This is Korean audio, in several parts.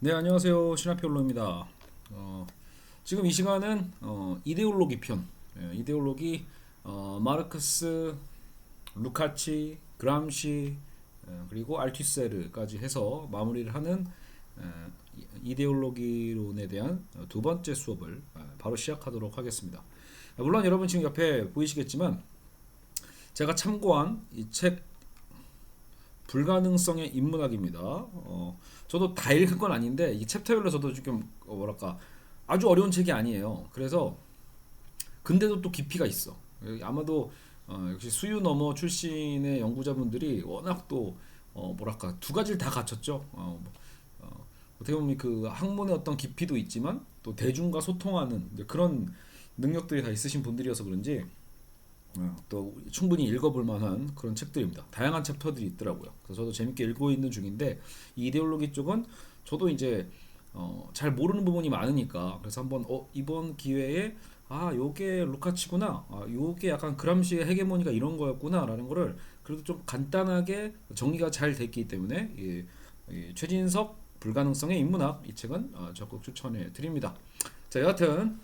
네, 안녕하세요. 신하필로입니다. 지금 이 시간은 이데올로기 편, 이데올로기 마르크스, 루카치, 그람시, 그리고 알투세르까지 해서 마무리를 하는 이데올로기론에 대한 두 번째 수업을 바로 시작하도록 하겠습니다. 물론 여러분 지금 옆에 보이시겠지만 제가 참고한 이 책 불가능성의 인문학입니다. 저도 다 읽은 건 아닌데 이 챕터별로 저도 지금 뭐랄까 아주 어려운 책이 아니에요. 그래서 근데도 또 깊이가 있어. 아마도 역시 수유 너머 출신의 연구자분들이 워낙 또 뭐랄까 두 가지를 다 갖췄죠. 어떻게 보면 그 학문의 어떤 깊이도 있지만 또 대중과 소통하는 그런 능력들이 다 있으신 분들이어서 그런지 또 충분히 읽어볼 만한 그런 책들입니다. 다양한 챕터들이 있더라고요. 그래서 저도 재밌게 읽고 있는 중인데 이 이데올로기 쪽은 저도 이제 잘 모르는 부분이 많으니까 그래서 한번 이번 기회에 요게 루카치구나, 요게 약간 그람시의 헤게모니가 이런 거였구나라는 거를 그래도 좀 간단하게 정리가 잘 됐기 때문에 이 최진석 불가능성의 인문학 이 책은 적극 추천해 드립니다. 자, 여하튼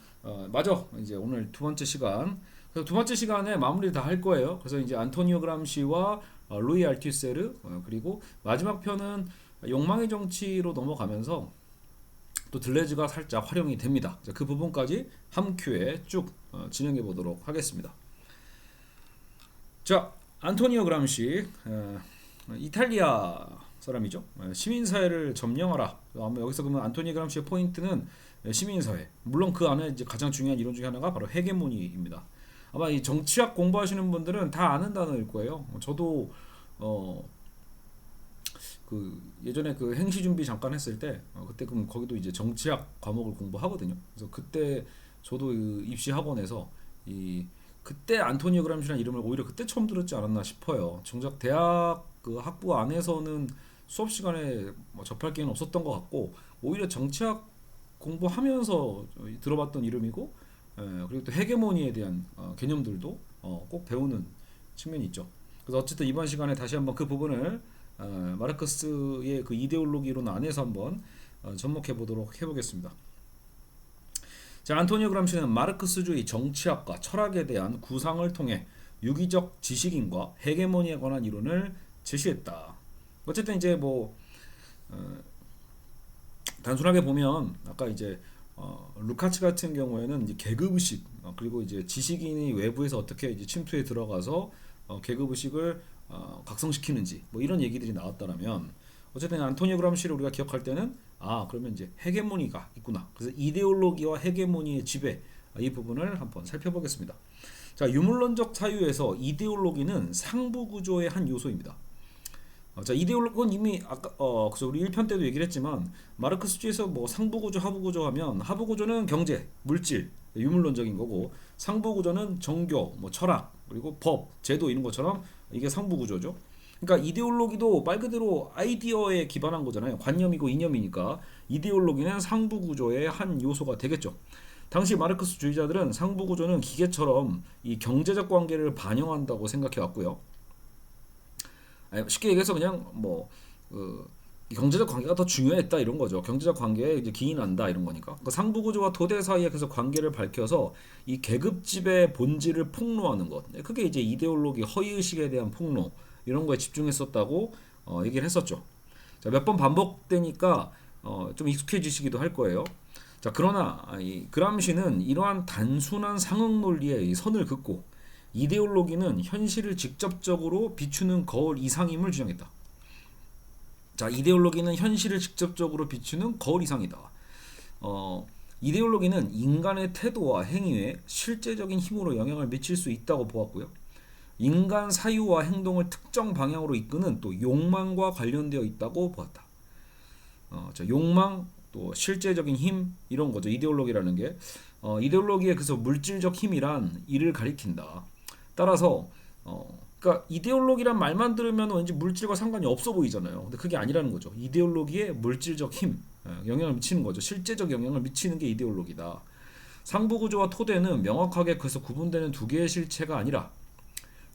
맞아. 이제 오늘 두 번째 시간. 그래서 두 번째 시간에 마무리 다 할 거예요. 그래서 이제 안토니오 그람시와 루이 알투세르 그리고 마지막 편은 욕망의 정치로 넘어가면서 또 들레즈가 살짝 활용이 됩니다. 자, 그 부분까지 한 큐에 쭉 진행해 보도록 하겠습니다. 자, 안토니오 그람시 이탈리아 사람이죠. 시민사회를 점령하라. 아마 여기서 그러면 안토니오 그람시의 포인트는 시민사회. 물론 그 안에 이제 가장 중요한 이론 중에 하나가 바로 헤게모니입니다. 아마 이 정치학 공부하시는 분들은 다 아는 단어일 거예요. 저도 어, 그 예전에 그 행시 준비 잠깐 했을 때 그때 그럼 거기도 이제 정치학 과목을 공부하거든요. 그래서 그때 저도 그 입시 학원에서 이 그때 안토니오 그람시라는 이름을 오히려 그때 처음 들었지 않았나 싶어요. 정작 대학 그 학부 안에서는 수업 시간에 뭐 접할 기회는 없었던 것 같고 오히려 정치학 공부하면서 들어봤던 이름이고 그리고 또 헤게모니에 대한 개념들도 꼭 배우는 측면이 있죠. 그래서 어쨌든 이번 시간에 다시 한번 그 부분을 마르크스의 그 이데올로기론 안에서 한번 접목해 보도록 해보겠습니다. 자, 안토니오 그람시는 마르크스주의 정치학과 철학에 대한 구상을 통해 유기적 지식인과 헤게모니에 관한 이론을 제시했다. 어쨌든 이제 뭐 단순하게 보면 아까 이제 루카치 같은 경우에는 이제 계급의식 그리고 이제 지식인이 외부에서 어떻게 이제 침투해 들어가서 계급의식을 각성시키는지 뭐 이런 얘기들이 나왔다라면 어쨌든 안토니오 그람시를 우리가 기억할 때는 그러면 이제 헤게모니가 있구나. 그래서 이데올로기와 헤게모니의 지배 이 부분을 한번 살펴보겠습니다. 자, 유물론적 사유에서 이데올로기는 상부 구조의 한 요소입니다. 자, 이데올로기는 이미 아까 그래서 우리 1편 때도 얘기를 했지만 마르크스주의에서 뭐 상부 구조, 하부 구조 하면 하부 구조는 경제, 물질, 유물론적인 거고 상부 구조는 종교, 뭐 철학, 그리고 법, 제도 이런 것처럼 이게 상부 구조죠. 그러니까 이데올로기도 말 그대로 아이디어에 기반한 거잖아요. 관념이고 이념이니까 이데올로기는 상부 구조의 한 요소가 되겠죠. 당시 마르크스 주의자들은 상부 구조는 기계처럼 이 경제적 관계를 반영한다고 생각해 왔고요. 쉽게 얘기해서 그냥 뭐 경제적 관계가 더 중요했다 이런 거죠. 경제적 관계에 이제 기인한다 이런 거니까. 그러니까 상부 구조와 토대 사이에 그래서 관계를 밝혀서 이 계급집의 본질을 폭로하는 것. 그게 이제 이데올로기 허위의식에 대한 폭로 이런 거에 집중했었다고 얘기를 했었죠. 자, 몇 번 반복되니까 좀 익숙해지시기도 할 거예요. 자, 그러나 이 그람시는 이러한 단순한 상응 논리의 선을 긋고 이데올로기는 현실을 직접적으로 비추는 거울 이상임을 주장했다. 자, 이데올로기는 현실을 직접적으로 비추는 거울 이상이다. 이데올로기는 인간의 태도와 행위에 실제적인 힘으로 영향을 미칠 수 있다고 보았고요. 인간 사유와 행동을 특정 방향으로 이끄는 또 욕망과 관련되어 있다고 보았다. 자, 욕망 또 실제적인 힘 이런 거죠. 이데올로기라는 게 이데올로기의 그래서 물질적 힘이란 이를 가리킨다. 따라서 그러니까 이데올로기란 말만 들으면 왠지 물질과 상관이 없어 보이잖아요. 근데 그게 아니라는 거죠. 이데올로기의 물질적 힘, 영향을 미치는 거죠. 실제적 영향을 미치는 게 이데올로기다. 상부 구조와 토대는 명확하게 그래서 구분되는 두 개의 실체가 아니라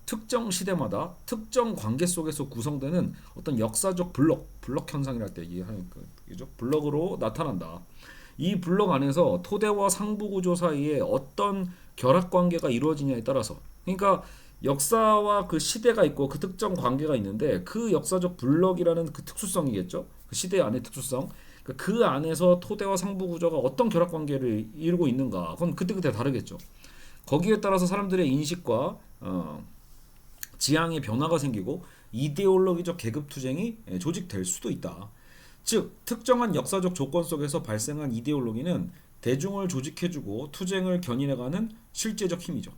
특정 시대마다 특정 관계 속에서 구성되는 어떤 역사적 블록 현상이랄 때 이해하는 그죠? 블록으로 나타난다. 이 블록 안에서 토대와 상부 구조 사이에 어떤 결합 관계가 이루어지냐에 따라서, 그러니까 역사와 그 시대가 있고 그 특정 관계가 있는데 그 역사적 블록이라는 그 특수성이겠죠. 그 시대 안의 특수성. 그 안에서 토대와 상부 구조가 어떤 결합 관계를 이루고 있는가, 그건 그때그때 다르겠죠. 거기에 따라서 사람들의 인식과 지향의 변화가 생기고 이데올로기적 계급 투쟁이 조직될 수도 있다. 즉 특정한 역사적 조건 속에서 발생한 이데올로기는 대중을 조직해주고 투쟁을 견인해가는 실제적 힘이죠.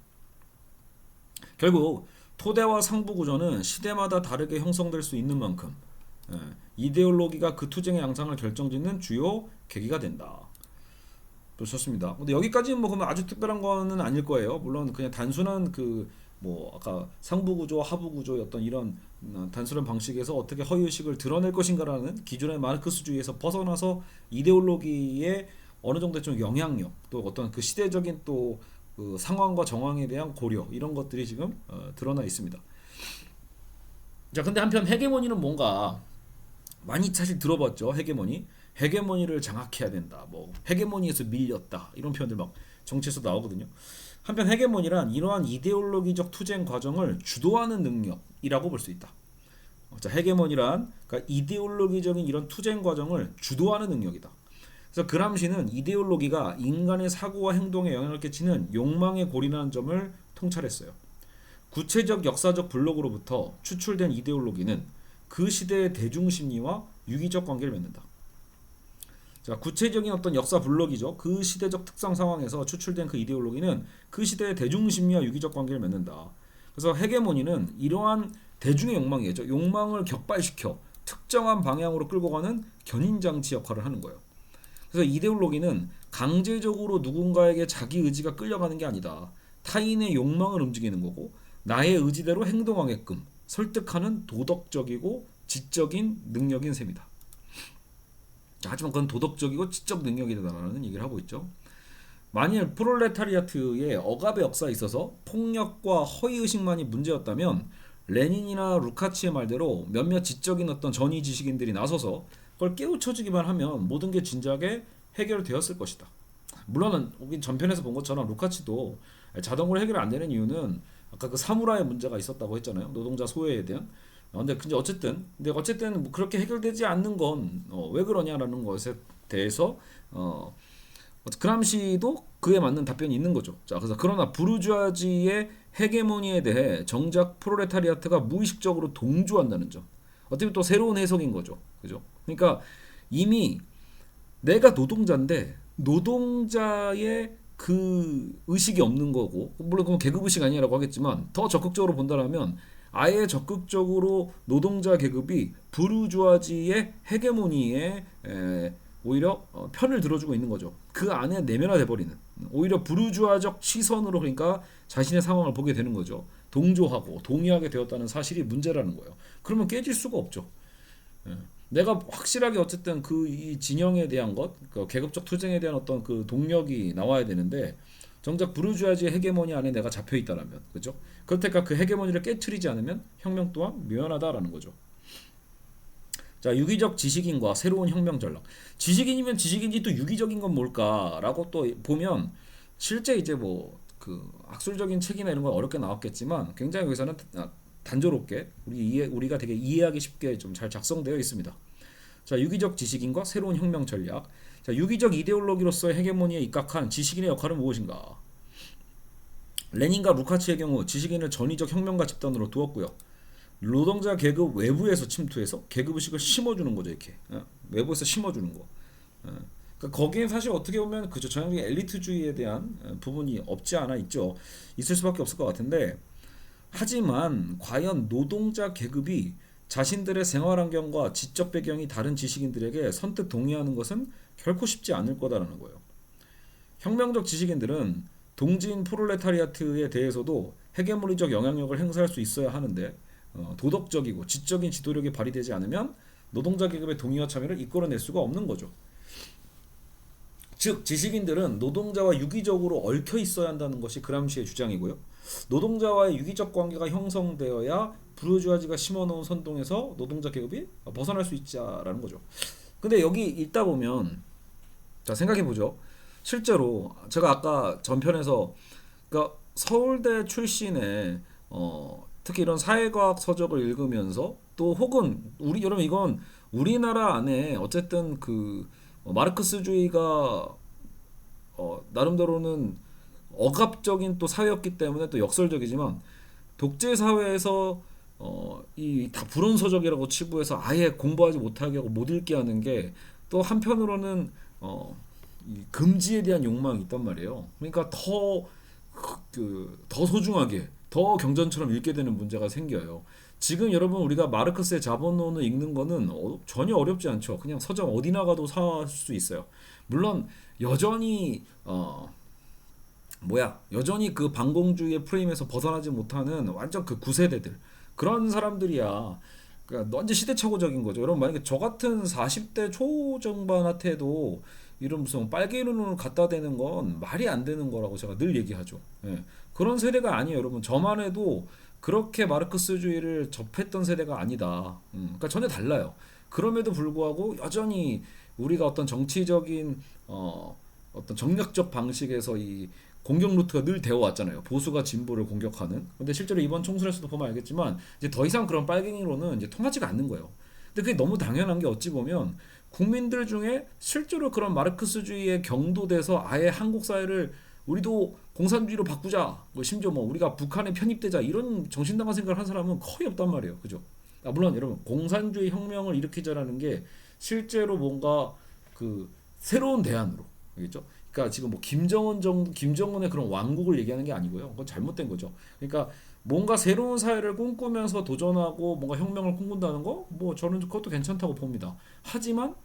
결국 토대와 상부 구조는 시대마다 다르게 형성될 수 있는 만큼 이데올로기가 그 투쟁의 양상을 결정짓는 주요 계기가 된다. 또 좋습니다. 근데 여기까지는 뭐 그러면 아주 특별한 거는 아닐 거예요. 물론 그냥 단순한 그 뭐 아까 상부 구조, 하부 구조의 어떤 이런 단순한 방식에서 어떻게 허위의식을 드러낼 것인가라는 기존의 마르크스주의에서 벗어나서 이데올로기의 어느 정도의 좀 영향력, 또 어떤 그 시대적인 또 그 상황과 정황에 대한 고려, 이런 것들이 지금 드러나 있습니다. 자, 근데 한편 헤게모니는 뭔가 많이 사실 들어봤죠. 헤게모니를 장악해야 된다. 뭐 헤게모니에서 밀렸다. 이런 표현들 막 정치에서 나오거든요. 한편 헤게모니란 이러한 이데올로기적 투쟁 과정을 주도하는 능력이라고 볼 수 있다. 자, 헤게모니란 그러니까 이데올로기적인 이런 투쟁 과정을 주도하는 능력이다. 그래서 그람시는 이데올로기가 인간의 사고와 행동에 영향을 끼치는 욕망에 골인하는 점을 통찰했어요. 구체적 역사적 블록으로부터 추출된 이데올로기는 그 시대의 대중심리와 유기적 관계를 맺는다. 자, 구체적인 어떤 역사 블록이죠. 그 시대적 특성 상황에서 추출된 그 이데올로기는 그 시대의 대중심리와 유기적 관계를 맺는다. 그래서 헤게모니는 이러한 대중의 욕망이죠. 욕망을 격발시켜 특정한 방향으로 끌고 가는 견인장치 역할을 하는 거예요. 그래서 이데올로기는 강제적으로 누군가에게 자기 의지가 끌려가는 게 아니다. 타인의 욕망을 움직이는 거고 나의 의지대로 행동하게끔 설득하는 도덕적이고 지적인 능력인 셈이다. 하지만 그건 도덕적이고 지적 능력이다라는 얘기를 하고 있죠. 만일 프롤레타리아트의 억압의 역사에 있어서 폭력과 허위의식만이 문제였다면 레닌이나 루카치의 말대로 몇몇 지적인 어떤 전위 지식인들이 나서서 그걸 깨우쳐주기만 하면 모든 게 진작에 해결되었을 것이다. 물론 우리 전편에서 본 것처럼 루카치도 자동으로 해결이 안 되는 이유는 아까 그 사무라이 문제가 있었다고 했잖아요. 노동자 소외에 대한. 근데 어쨌든 뭐 그렇게 해결되지 않는 건 왜 그러냐라는 것에 대해서 그람시도 그에 맞는 답변이 있는 거죠. 자, 그래서 그러나 부르주아지의 헤게모니에 대해 정작 프롤레타리아트가 무의식적으로 동조한다는 점. 어떻게 또 새로운 해석인 거죠. 그죠? 그러니까 이미 내가 노동자인데 노동자의 그 의식이 없는 거고, 물론 그건 계급 의식 아니라고 하겠지만 더 적극적으로 본다면 아예 적극적으로 노동자 계급이 부르주아지의 헤게모니에 오히려 편을 들어주고 있는 거죠. 그 안에 내면화돼 버리는, 오히려 부르주아적 시선으로 그러니까 자신의 상황을 보게 되는 거죠. 동조하고 동의하게 되었다는 사실이 문제라는 거예요. 그러면 깨질 수가 없죠. 내가 확실하게 어쨌든 그 이 진영에 대한 것, 그 계급적 투쟁에 대한 어떤 그 동력이 나와야 되는데 정작 부르주아지의 헤게모니 안에 내가 잡혀 있다라면, 그죠? 그렇다니까 그 헤게모니를 깨트리지 않으면 혁명 또한 묘연하다라는 거죠. 자, 유기적 지식인과 새로운 혁명 전략. 지식인이면 지식인지 또 유기적인 건 뭘까라고 또 보면 실제 이제 뭐 그 학술적인 책이나 이런 건 어렵게 나왔겠지만 굉장히 여기서는 단조롭게 우리가 되게 이해하기 쉽게 좀 잘 작성되어 있습니다. 자, 유기적 지식인과 새로운 혁명 전략. 자, 유기적 이데올로기로서의 헤게모니에 입각한 지식인의 역할은 무엇인가? 레닌과 루카치의 경우 지식인을 전위적 혁명가 집단으로 두었고요. 노동자 계급 외부에서 침투해서 계급의식을 심어주는 거죠. 이렇게 외부에서 심어주는 거. 그러니까 거기에 사실 어떻게 보면 그저 전형적인 엘리트주의에 대한 부분이 없지 않아 있을 수밖에 없을 것 같은데, 하지만 과연 노동자 계급이 자신들의 생활 환경과 지적 배경이 다른 지식인들에게 선뜻 동의하는 것은 결코 쉽지 않을 거다라는 거예요. 혁명적 지식인들은 동지인 프롤레타리아트에 대해서도 헤게모니적 영향력을 행사할 수 있어야 하는데 도덕적이고 지적인 지도력이 발휘되지 않으면 노동자 계급의 동의와 참여를 이끌어낼 수가 없는 거죠. 즉 지식인들은 노동자와 유기적으로 얽혀 있어야 한다는 것이 그람시의 주장이고요. 노동자와의 유기적 관계가 형성되어야 부르주아지가 심어놓은 선동에서 노동자 계급이 벗어날 수 있자라는 거죠. 근데 여기 읽다 보면 자 생각해 보죠. 실제로 제가 아까 전편에서 그러니까 서울대 출신의 특히 이런 사회과학 서적을 읽으면서 또 혹은 우리 여러분 이건 우리나라 안에 어쨌든 그 마르크스주의가 나름대로는 억압적인 또 사회였기 때문에 또 역설적이지만 독재 사회에서 이 다 불온서적이라고 치부해서 아예 공부하지 못하게 하고 못 읽게 하는 게 또 한편으로는 이 금지에 대한 욕망이 있단 말이에요. 그러니까 더 소중하게 더 경전처럼 읽게 되는 문제가 생겨요. 지금 여러분 우리가 마르크스의 자본론을 읽는 거는 전혀 어렵지 않죠. 그냥 서점 어디 나가도 살 수 있어요. 물론 여전히 여전히 그 반공주의의 프레임에서 벗어나지 못하는 완전 그 구세대들 그런 사람들이야. 그러니까 완전 시대착오적인 거죠. 여러분 만약에 저 같은 40대 초중반한테도 이런 무슨 빨개 눈을 갖다 대는 건 말이 안 되는 거라고 제가 늘 얘기하죠. 예. 그런 세대가 아니에요, 여러분. 저만 해도 그렇게 마르크스주의를 접했던 세대가 아니다. 그러니까 전혀 달라요. 그럼에도 불구하고 여전히 우리가 어떤 정치적인 어떤 정략적 방식에서 이 공격 루트가 늘 되어 왔잖아요. 보수가 진보를 공격하는. 근데 실제로 이번 총선에서도 보면 알겠지만 이제 더 이상 그런 빨갱이로는 이제 통하지가 않는 거예요. 근데 그게 너무 당연한 게 어찌 보면 국민들 중에 실제로 그런 마르크스주의에 경도돼서 아예 한국 사회를 우리도 공산주의로 바꾸자. 뭐 심지어 뭐 우리가 북한에 편입되자 이런 정신나간 생각을 한 사람은 거의 없단 말이에요. 그죠? 물론 여러분 공산주의 혁명을 일으키자라는 게 실제로 뭔가 그 새로운 대안으로 알겠죠? 그러니까 지금 뭐 김정은의 그런 왕국을 얘기하는 게 아니고요. 그건 잘못된 거죠. 그러니까 뭔가 새로운 사회를 꿈꾸면서 도전하고 뭔가 혁명을 꿈꾼다는 거, 뭐 저는 그것도 괜찮다고 봅니다. 하지만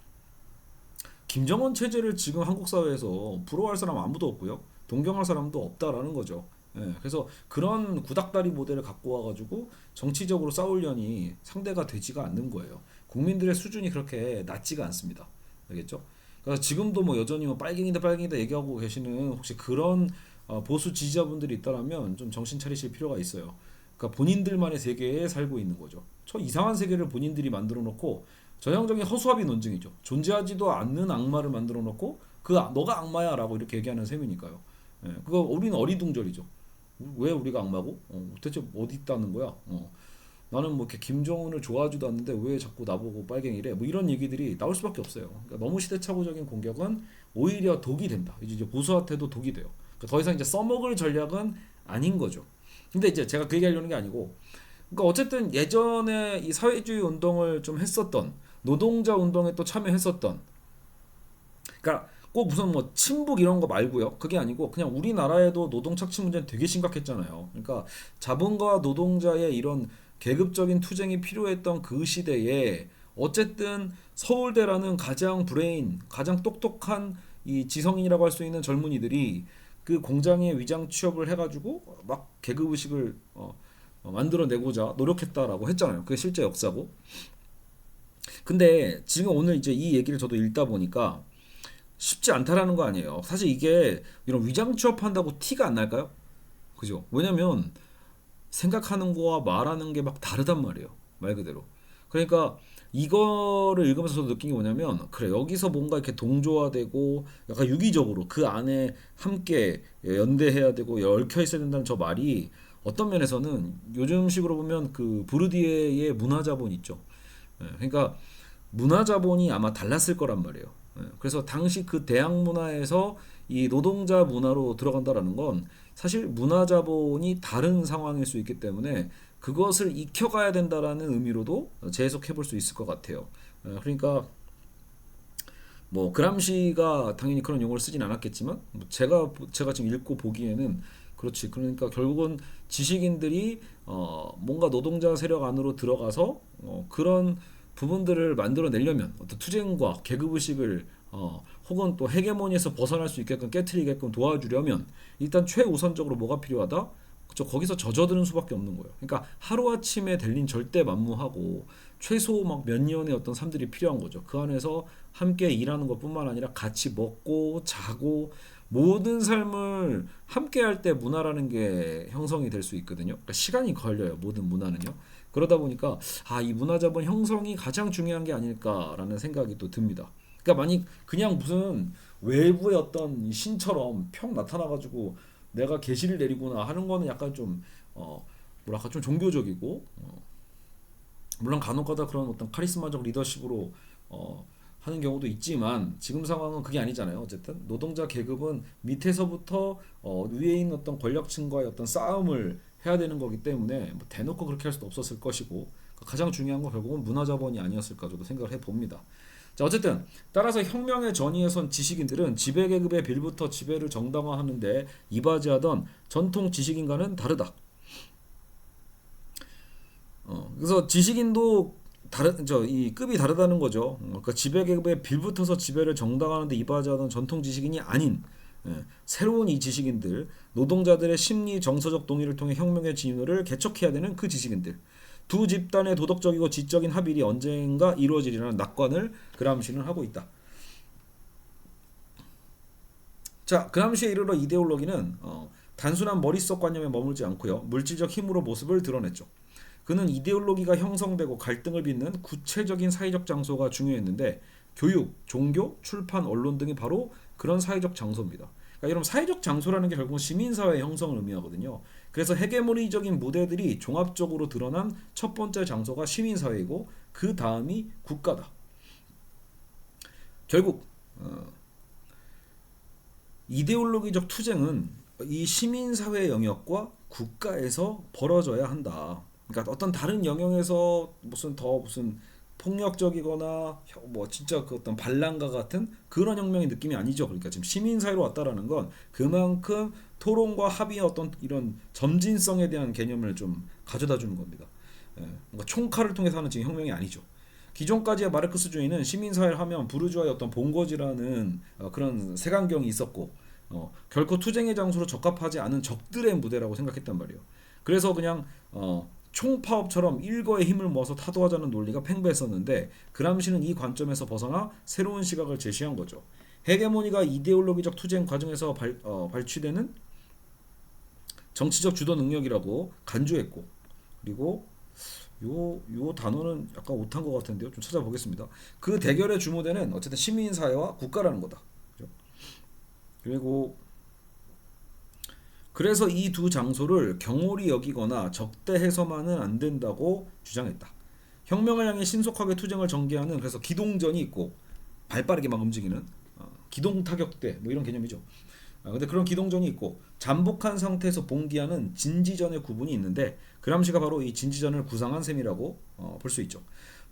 김정은 체제를 지금 한국 사회에서 부러워할 사람 아무도 없고요. 동경할 사람도 없다라는 거죠. 예, 그래서 그런 구닥다리 모델을 갖고 와가지고 정치적으로 싸우려니 상대가 되지가 않는 거예요. 국민들의 수준이 그렇게 낮지가 않습니다. 알겠죠? 그래서 지금도 뭐 여전히 뭐 빨갱이다 얘기하고 계시는 혹시 그런 보수 지지자분들이 있다라면 좀 정신 차리실 필요가 있어요. 그러니까 본인들만의 세계에 살고 있는 거죠. 저 이상한 세계를 본인들이 만들어 놓고 전형적인 허수아비 논증이죠. 존재하지도 않는 악마를 만들어 놓고 너가 악마야라고 이렇게 얘기하는 셈이니까요. 예, 그거 우리는 어리둥절이죠. 왜 우리가 악마고? 대체 어디 있다는 거야? 나는 뭐 이렇게 김정은을 좋아하지도 않는데 왜 자꾸 나보고 빨갱이래? 뭐 이런 얘기들이 나올 수밖에 없어요. 그러니까 너무 시대착오적인 공격은 오히려 독이 된다. 이제 보수한테도 독이 돼요. 그러니까 더 이상 이제 써먹을 전략은 아닌 거죠. 근데 이제 제가 그 얘기하려는 게 아니고, 그러니까 어쨌든 예전에 이 사회주의 운동을 좀 했었던 노동자 운동에 또 참여했었던, 그러니까 꼭 무슨 뭐 친북 이런 거 말고요. 그게 아니고 그냥 우리나라에도 노동 착취 문제는 되게 심각했잖아요. 그러니까 자본가와 노동자의 이런 계급적인 투쟁이 필요했던 그 시대에 어쨌든 서울대라는 가장 브레인, 가장 똑똑한 이 지성인이라고 할 수 있는 젊은이들이 그 공장에 위장 취업을 해가지고 막 계급 의식을 만들어내고자 노력했다라고 했잖아요. 그게 실제 역사고. 근데 지금 오늘 이제 이 얘기를 저도 읽다 보니까 쉽지 않다라는 거 아니에요. 사실 이게 이런 위장 취업한다고 티가 안 날까요? 그죠? 왜냐면 생각하는 거와 말하는 게 막 다르단 말이에요. 말 그대로. 그러니까 이거를 읽으면서 저도 느낀 게 뭐냐면 그래 여기서 뭔가 이렇게 동조화되고 약간 유기적으로 그 안에 함께 연대해야 되고 얽혀 있어야 된다는 저 말이 어떤 면에서는 요즘식으로 보면 그 부르디에의 문화자본 있죠. 그러니까 문화자본이 아마 달랐을 거란 말이에요. 그래서 당시 그 대학 문화에서 이 노동자 문화로 들어간다라는 건 사실 문화자본이 다른 상황일 수 있기 때문에 그것을 익혀가야 된다라는 의미로도 재해석해 볼 수 있을 것 같아요. 그러니까 뭐 그람시가 당연히 그런 용어를 쓰진 않았겠지만 제가 지금 읽고 보기에는 그렇지. 그러니까 결국은 지식인들이 뭔가 노동자 세력 안으로 들어가서 그런 부분들을 만들어내려면 어떤 투쟁과 계급의식을 혹은 또 헤게모니에서 벗어날 수 있게끔 깨트리게끔 도와주려면 일단 최우선적으로 뭐가 필요하다? 그쵸, 거기서 젖어드는 수밖에 없는 거예요. 그러니까 하루아침에 될 일 절대 만무하고 최소 막 몇 년의 어떤 삶들이 필요한 거죠. 그 안에서 함께 일하는 것뿐만 아니라 같이 먹고 자고 모든 삶을 함께 할 때 문화라는 게 형성이 될 수 있거든요. 그러니까 시간이 걸려요. 모든 문화는요. 그러다 보니까 이 문화 자본 형성이 가장 중요한 게 아닐까라는 생각이 또 듭니다. 그러니까 만약 그냥 무슨 외부의 어떤 신처럼 평 나타나가지고 내가 계시를 내리거나 하는 거는 약간 좀 뭐랄까 좀 종교적이고 물론 간혹가다 그런 어떤 카리스마적 리더십으로 하는 경우도 있지만 지금 상황은 그게 아니잖아요. 어쨌든 노동자 계급은 밑에서부터 위에 있는 어떤 권력층과의 어떤 싸움을 해야 되는 거기 때문에 뭐 대놓고 그렇게 할 수도 없었을 것이고 가장 중요한 건 결국은 문화자본이 아니었을까 저도 생각을 해봅니다. 자 어쨌든 따라서 혁명의 전위에 선 지식인들은 지배계급의 빌부터 지배를 정당화하는데 이바지하던 전통 지식인과는 다르다. 그래서 지식인도 이 급이 다르다는 거죠. 그러니까 지배계급에 빌붙어서 지배를 정당화하는데 이바지하던 전통 지식인이 아닌 새로운 이 지식인들, 노동자들의 심리 정서적 동의를 통해 혁명의 진화를 개척해야 되는 그 지식인들. 두 집단의 도덕적이고 지적인 합일이 언젠가 이루어지리라는 낙관을 그람시는 하고 있다. 자, 그람시에 이르러 이데올로기는 단순한 머릿속 관념에 머물지 않고요. 물질적 힘으로 모습을 드러냈죠. 그는 이데올로기가 형성되고 갈등을 빚는 구체적인 사회적 장소가 중요했는데 교육, 종교, 출판, 언론 등이 바로 그런 사회적 장소입니다. 그러니까 여러분 사회적 장소라는 게 결국 시민사회의 형성을 의미하거든요. 그래서 헤게모니적인 무대들이 종합적으로 드러난 첫 번째 장소가 시민사회이고 그 다음이 국가다. 결국 이데올로기적 투쟁은 이 시민사회 영역과 국가에서 벌어져야 한다. 그러니까 어떤 다른 영역에서 무슨 폭력적이거나 뭐 진짜 그 어떤 반란과 같은 그런 혁명의 느낌이 아니죠. 그러니까 지금 시민사회로 왔다라는 건 그만큼 토론과 합의의 어떤 이런 점진성에 대한 개념을 좀 가져다 주는 겁니다. 뭔가 총칼을 통해서 하는 지금 혁명이 아니죠. 기존까지의 마르크스주의는 시민사회를 하면 부르주아의 어떤 본거지라는 그런 색안경이 있었고 결코 투쟁의 장소로 적합하지 않은 적들의 무대라고 생각했단 말이에요. 그래서 그냥 총파업처럼 일거의 힘을 모아서 타도하자는 논리가 팽배했었는데 그람시는 이 관점에서 벗어나 새로운 시각을 제시한 거죠. 헤게모니가 이데올로기적 투쟁 과정에서 발휘되는 정치적 주도 능력이라고 간주했고 그리고 요 단어는 약간 오탄 것 같은데요. 좀 찾아보겠습니다. 그 대결의 주무대는 어쨌든 시민사회와 국가라는 거다. 그죠? 그리고 그래서 이 두 장소를 경홀히 여기거나 적대해서만은 안 된다고 주장했다. 혁명을 향해 신속하게 투쟁을 전개하는 그래서 기동전이 있고 발빠르게 막 움직이는 기동 타격대 뭐 이런 개념이죠. 근데 그런 기동전이 있고 잠복한 상태에서 봉기하는 진지전의 구분이 있는데 그람시가 바로 이 진지전을 구상한 셈이라고 볼 수 있죠.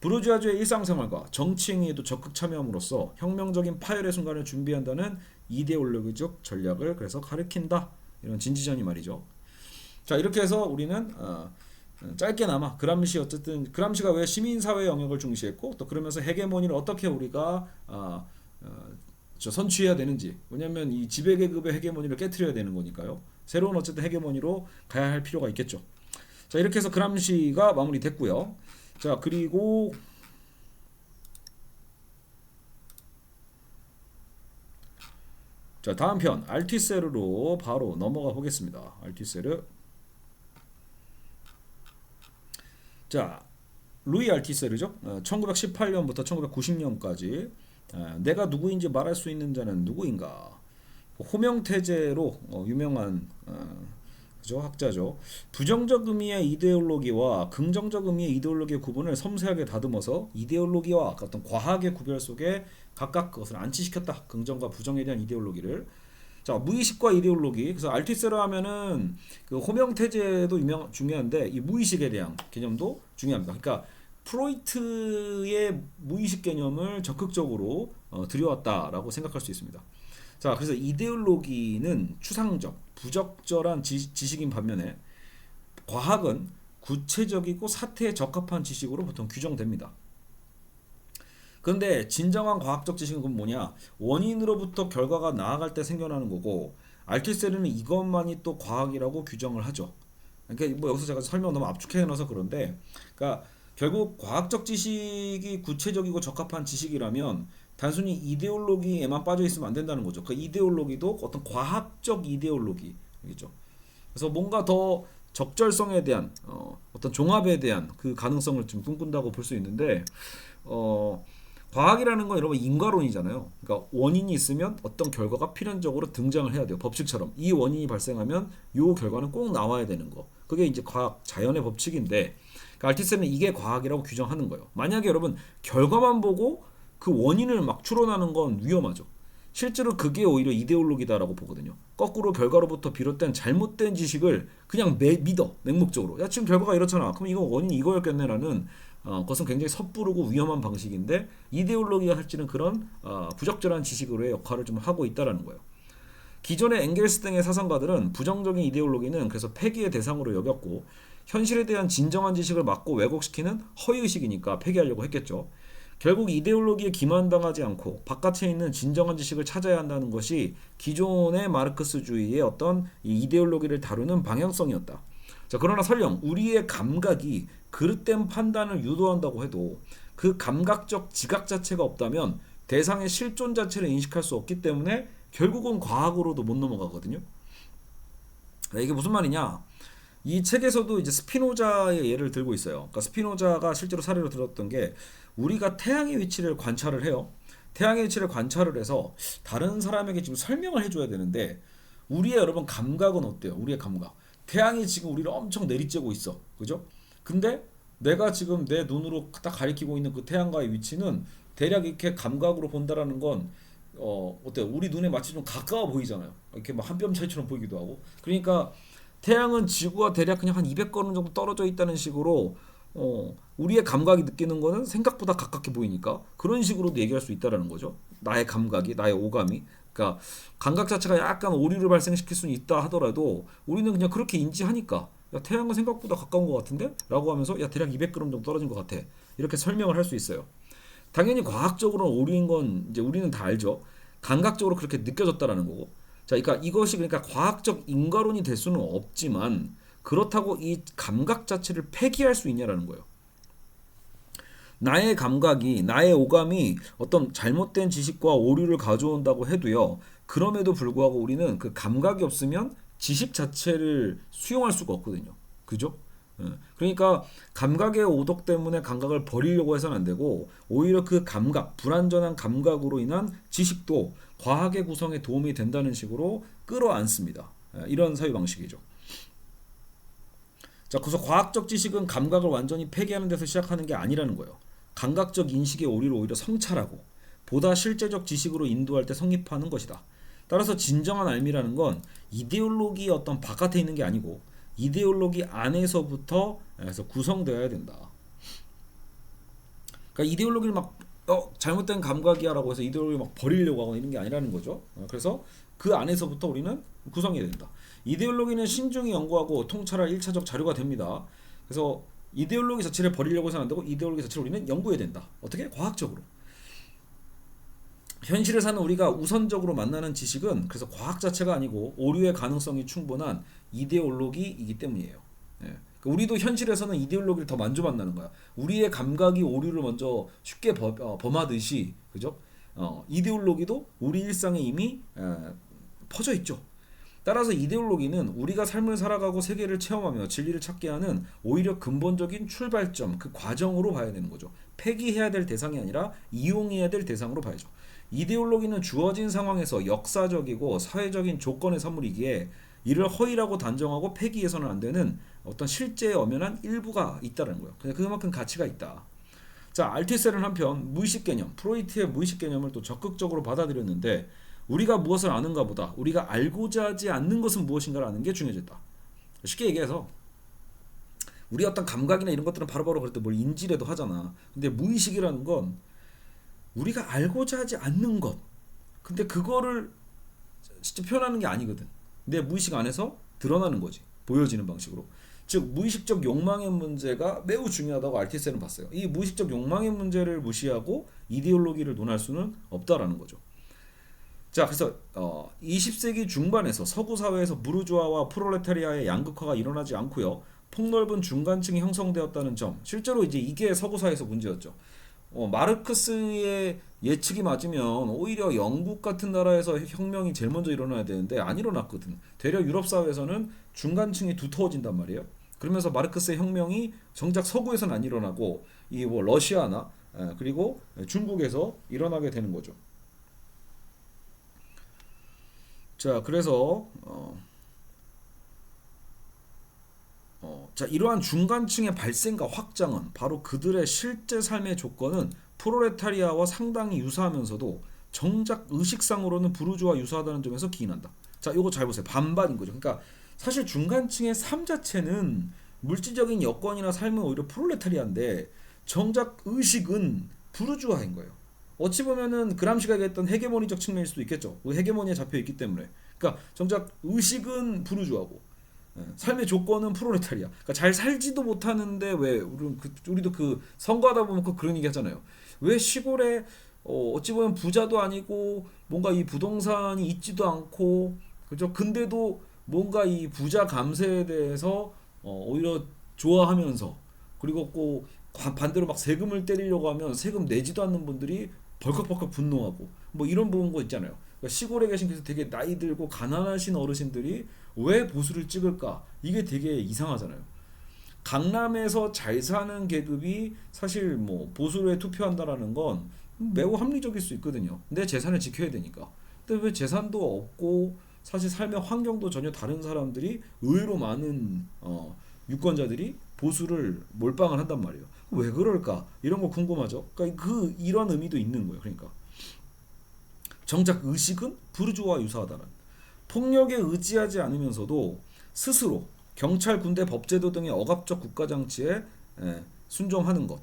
부르주아주의 일상생활과 정치 행위에도 적극 참여함으로써 혁명적인 파열의 순간을 준비한다는 이데올로기적 전략을 그래서 가리킨다. 이런 진지전이 말이죠. 자 이렇게 해서 우리는 짧게나마 그람시 어쨌든 그람시가 왜 시민사회 영역을 중시했고 또 그러면서 헤게모니를 어떻게 우리가 선취해야 되는지 왜냐하면 이 지배계급의 헤게모니를 깨트려야 되는 거니까요. 새로운 어쨌든 헤게모니로 가야 할 필요가 있겠죠. 자 이렇게 해서 그람시가 마무리됐고요. 자 그리고 자 다음 편 알티세르로 바로 넘어가 보겠습니다. 알티세르. 자 루이 알티세르죠. 1918년부터 1990년까지 내가 누구인지 말할 수 있는 자는 누구인가. 호명태제로 유명한 그죠? 학자죠. 부정적 의미의 이데올로기와 긍정적 의미의 이데올로기의 구분을 섬세하게 다듬어서 이데올로기와 어떤 과학의 구별 속에 각각 그것을 안치시켰다. 긍정과 부정에 대한 이데올로기를. 자, 무의식과 이데올로기. 그래서 알티세르 하면은 그 호명태제도 중요한데 이 무의식에 대한 개념도 중요합니다. 그러니까 프로이트의 무의식 개념을 적극적으로 들여왔다라고 생각할 수 있습니다. 자, 그래서 이데올로기는 추상적, 부적절한 지식인 반면에 과학은 구체적이고 사태에 적합한 지식으로 보통 규정됩니다. 그런데 진정한 과학적 지식은 그럼 뭐냐? 원인으로부터 결과가 나아갈 때 생겨나는 거고 알티세르는 이것만이 또 과학이라고 규정을 하죠. 그러니까 뭐 여기서 제가 설명 너무 압축해 놔서 그런데 그러니까 결국 과학적 지식이 구체적이고 적합한 지식이라면 단순히 이데올로기에만 빠져 있으면 안 된다는 거죠. 그 이데올로기도 어떤 과학적 이데올로기죠. 그래서 뭔가 더 적절성에 대한 어떤 종합에 대한 그 가능성을 좀 꿈꾼다고 볼 수 있는데 과학이라는 건 여러분 인과론이잖아요. 그러니까 원인이 있으면 어떤 결과가 필연적으로 등장을 해야 돼요. 법칙처럼 이 원인이 발생하면 요 결과는 꼭 나와야 되는 거. 그게 이제 과학 자연의 법칙인데 그러니까 알티스는 이게 과학이라고 규정하는 거예요. 만약에 여러분 결과만 보고 그 원인을 막 추론하는 건 위험하죠. 실제로 그게 오히려 이데올로기다라고 보거든요. 거꾸로 결과로부터 비롯된 잘못된 지식을 그냥 믿어 맹목적으로. 야 지금 결과가 이렇잖아. 그럼 이거 원인이 이거였겠네라는 것은 굉장히 섣부르고 위험한 방식인데 이데올로기가 할지는 그런 부적절한 지식으로의 역할을 좀 하고 있다라는 거예요. 기존의 엥겔스 등의 사상가들은 부정적인 이데올로기는 그래서 폐기의 대상으로 여겼고 현실에 대한 진정한 지식을 막고 왜곡시키는 허위의식이니까 폐기하려고 했겠죠. 결국 이데올로기에 기만당하지 않고 바깥에 있는 진정한 지식을 찾아야 한다는 것이 기존의 마르크스주의의 어떤 이데올로기를 다루는 방향성이었다. 자, 그러나 설령 우리의 감각이 그릇된 판단을 유도한다고 해도 그 감각적 지각 자체가 없다면 대상의 실존 자체를 인식할 수 없기 때문에 결국은 과학으로도 못 넘어가거든요. 이게 무슨 말이냐? 이 책에서도 이제 스피노자의 예를 들고 있어요. 그러니까 스피노자가 실제로 사례로 들었던 게 우리가 태양의 위치를 관찰을 해요. 태양의 위치를 관찰을 해서 다른 사람에게 지금 설명을 해줘야 되는데 우리의 여러분 감각은 어때요? 우리의 감각. 태양이 지금 우리를 엄청 내리쬐고 있어. 그죠? 근데 내가 지금 내 눈으로 딱 가리키고 있는 그 태양과의 위치는 대략 이렇게 감각으로 본다라는 건 어때요? 우리 눈에 마치 좀 가까워 보이잖아요. 이렇게 막 한 뼘 차이처럼 보이기도 하고. 그러니까 태양은 지구와 대략 그냥 한 200걸음 정도 떨어져 있다는 식으로 우리의 감각이 느끼는 거는 생각보다 가깝게 보이니까 그런 식으로도 얘기할 수 있다라는 거죠. 나의 감각이, 나의 오감이. 그러니까 감각 자체가 약간 오류를 발생시킬 수는 있다 하더라도 우리는 그냥 그렇게 인지하니까 야, 태양은 생각보다 가까운 것 같은데? 라고 하면서 야 대략 200g 정도 떨어진 것 같아. 이렇게 설명을 할 수 있어요. 당연히 과학적으로는 오류인 건 이제 우리는 다 알죠. 감각적으로 그렇게 느껴졌다라는 거고. 자, 그러니까 이것이 그러니까 과학적 인과론이 될 수는 없지만 그렇다고 이 감각 자체를 폐기할 수 있냐라는 거예요. 나의 감각이, 나의 오감이 어떤 잘못된 지식과 오류를 가져온다고 해도요. 그럼에도 불구하고 우리는 그 감각이 없으면 지식 자체를 수용할 수가 없거든요. 그죠? 그러니까 감각의 오덕 때문에 감각을 버리려고 해서는 안 되고 오히려 그 감각, 불완전한 감각으로 인한 지식도 과학의 구성에 도움이 된다는 식으로 끌어안습니다. 이런 사유 방식이죠. 자, 그래서 과학적 지식은 감각을 완전히 폐기하는 데서 시작하는 게 아니라는 거예요. 감각적 인식의 오류를 오히려 성찰하고 보다 실제적 지식으로 인도할 때 성립하는 것이다. 따라서 진정한 알미라는 건 이데올로기의 어떤 바깥에 있는 게 아니고 이데올로기 안에서부터 구성되어야 된다. 그러니까 이데올로기를 막 잘못된 감각이야라고 해서 이데올로기를 막 버리려고 하거나 이런 게 아니라는 거죠. 그래서 그 안에서부터 우리는 구성이 된다. 이데올로기는 신중히 연구하고 통찰할 1차적 자료가 됩니다. 그래서 이데올로기 자체를 버리려고 해서는 안 되고 이데올로기 자체를 우리는 연구해야 된다. 어떻게? 과학적으로. 현실을 사는 우리가 우선적으로 만나는 지식은 그래서 과학 자체가 아니고 오류의 가능성이 충분한 이데올로기이기 때문이에요. 예. 우리도 현실에서는 이데올로기를 더 먼저 만나는 거야. 우리의 감각이 오류를 먼저 쉽게 범하듯이, 그죠? 이데올로기도 우리 일상에 이미 퍼져 있죠. 따라서 이데올로기는 우리가 삶을 살아가고 세계를 체험하며 진리를 찾게 하는 오히려 근본적인 출발점, 그 과정으로 봐야 되는 거죠. 폐기해야 될 대상이 아니라 이용해야 될 대상으로 봐야죠. 이데올로기는 주어진 상황에서 역사적이고 사회적인 조건의 선물이기에 이를 허위라고 단정하고 폐기해서는 안 되는 어떤 실제에 엄연한 일부가 있다는 거예요. 그만큼 가치가 있다. 자, 알티셀은 한편 무의식 개념, 프로이트의 무의식 개념을 또 적극적으로 받아들였는데 우리가 무엇을 아는가 보다 우리가 알고자 하지 않는 것은 무엇인가를 아는 게 중요해졌다. 쉽게 얘기해서 우리 어떤 감각이나 이런 것들은 바로바로 그럴 때 뭘 인지라도 하잖아. 근데 무의식이라는 건 우리가 알고자 하지 않는 것. 근데 그거를 진짜 표현하는 게 아니거든. 내 무의식 안에서 드러나는 거지. 보여지는 방식으로. 즉 무의식적 욕망의 문제가 매우 중요하다고 알티셀은 봤어요. 이 무의식적 욕망의 문제를 무시하고 이데올로기를 논할 수는 없다라는 거죠. 자, 그래서 20세기 중반에서 서구 사회에서 부르주아와 프롤레타리아의 양극화가 일어나지 않고요. 폭넓은 중간층이 형성되었다는 점. 실제로 이제 이게 서구 사회에서 문제였죠. 마르크스의 예측이 맞으면 오히려 영국 같은 나라에서 혁명이 제일 먼저 일어나야 되는데 안 일어났거든. 되려 유럽 사회에서는 중간층이 두터워진단 말이에요. 그러면서 마르크스의 혁명이 정작 서구에서는 안 일어나고 이 뭐 러시아나 그리고 중국에서 일어나게 되는 거죠. 자, 그래서 자, 이러한 중간층의 발생과 확장은 바로 그들의 실제 삶의 조건은 프롤레타리아와 상당히 유사하면서도 정작 의식상으로는 부르주아와 유사하다는 점에서 기인한다. 자, 이거 잘 보세요. 반반인 거죠. 그러니까 사실 중간층의 삶 자체는 물질적인 여건이나 삶은 오히려 프롤레타리아인데 정작 의식은 부르주아인 거예요. 어찌 보면은 그람시가 얘기했던 헤게모니적 측면일 수도 있겠죠. 그 헤게모니에 잡혀 있기 때문에. 그러니까 정작 의식은 부르주아고 삶의 조건은 프롤레타리아. 그러니까 잘 살지도 못하는데 왜 우리도 그 선거하다 보면 그런 얘기 하잖아요. 왜 시골에 어찌 보면 부자도 아니고 뭔가 이 부동산이 있지도 않고 그죠? 근데도 뭔가 이 부자 감세에 대해서 오히려 좋아하면서 그리고 꼭 반대로 막 세금을 때리려고 하면 세금 내지도 않는 분들이 벌컥벌컥 분노하고 뭐 이런 부분 거 있잖아요. 그러니까 시골에 계신 그래서 되게 나이 들고 가난하신 어르신들이 왜 보수를 찍을까? 이게 되게 이상하잖아요. 강남에서 잘 사는 계급이 사실 뭐 보수에 투표한다라는 건 매우 합리적일 수 있거든요. 내 재산을 지켜야 되니까. 근데 왜 재산도 없고 사실 삶의 환경도 전혀 다른 사람들이 의외로 많은 유권자들이 보수를 몰빵을 한단 말이에요. 왜 그럴까? 이런 거 궁금하죠. 그러니까 이런 의미도 있는 거예요. 그러니까 정작 의식은 부르주아와 유사하다는 폭력에 의지하지 않으면서도 스스로 경찰, 군대, 법제도 등의 억압적 국가 장치에 순종하는 것.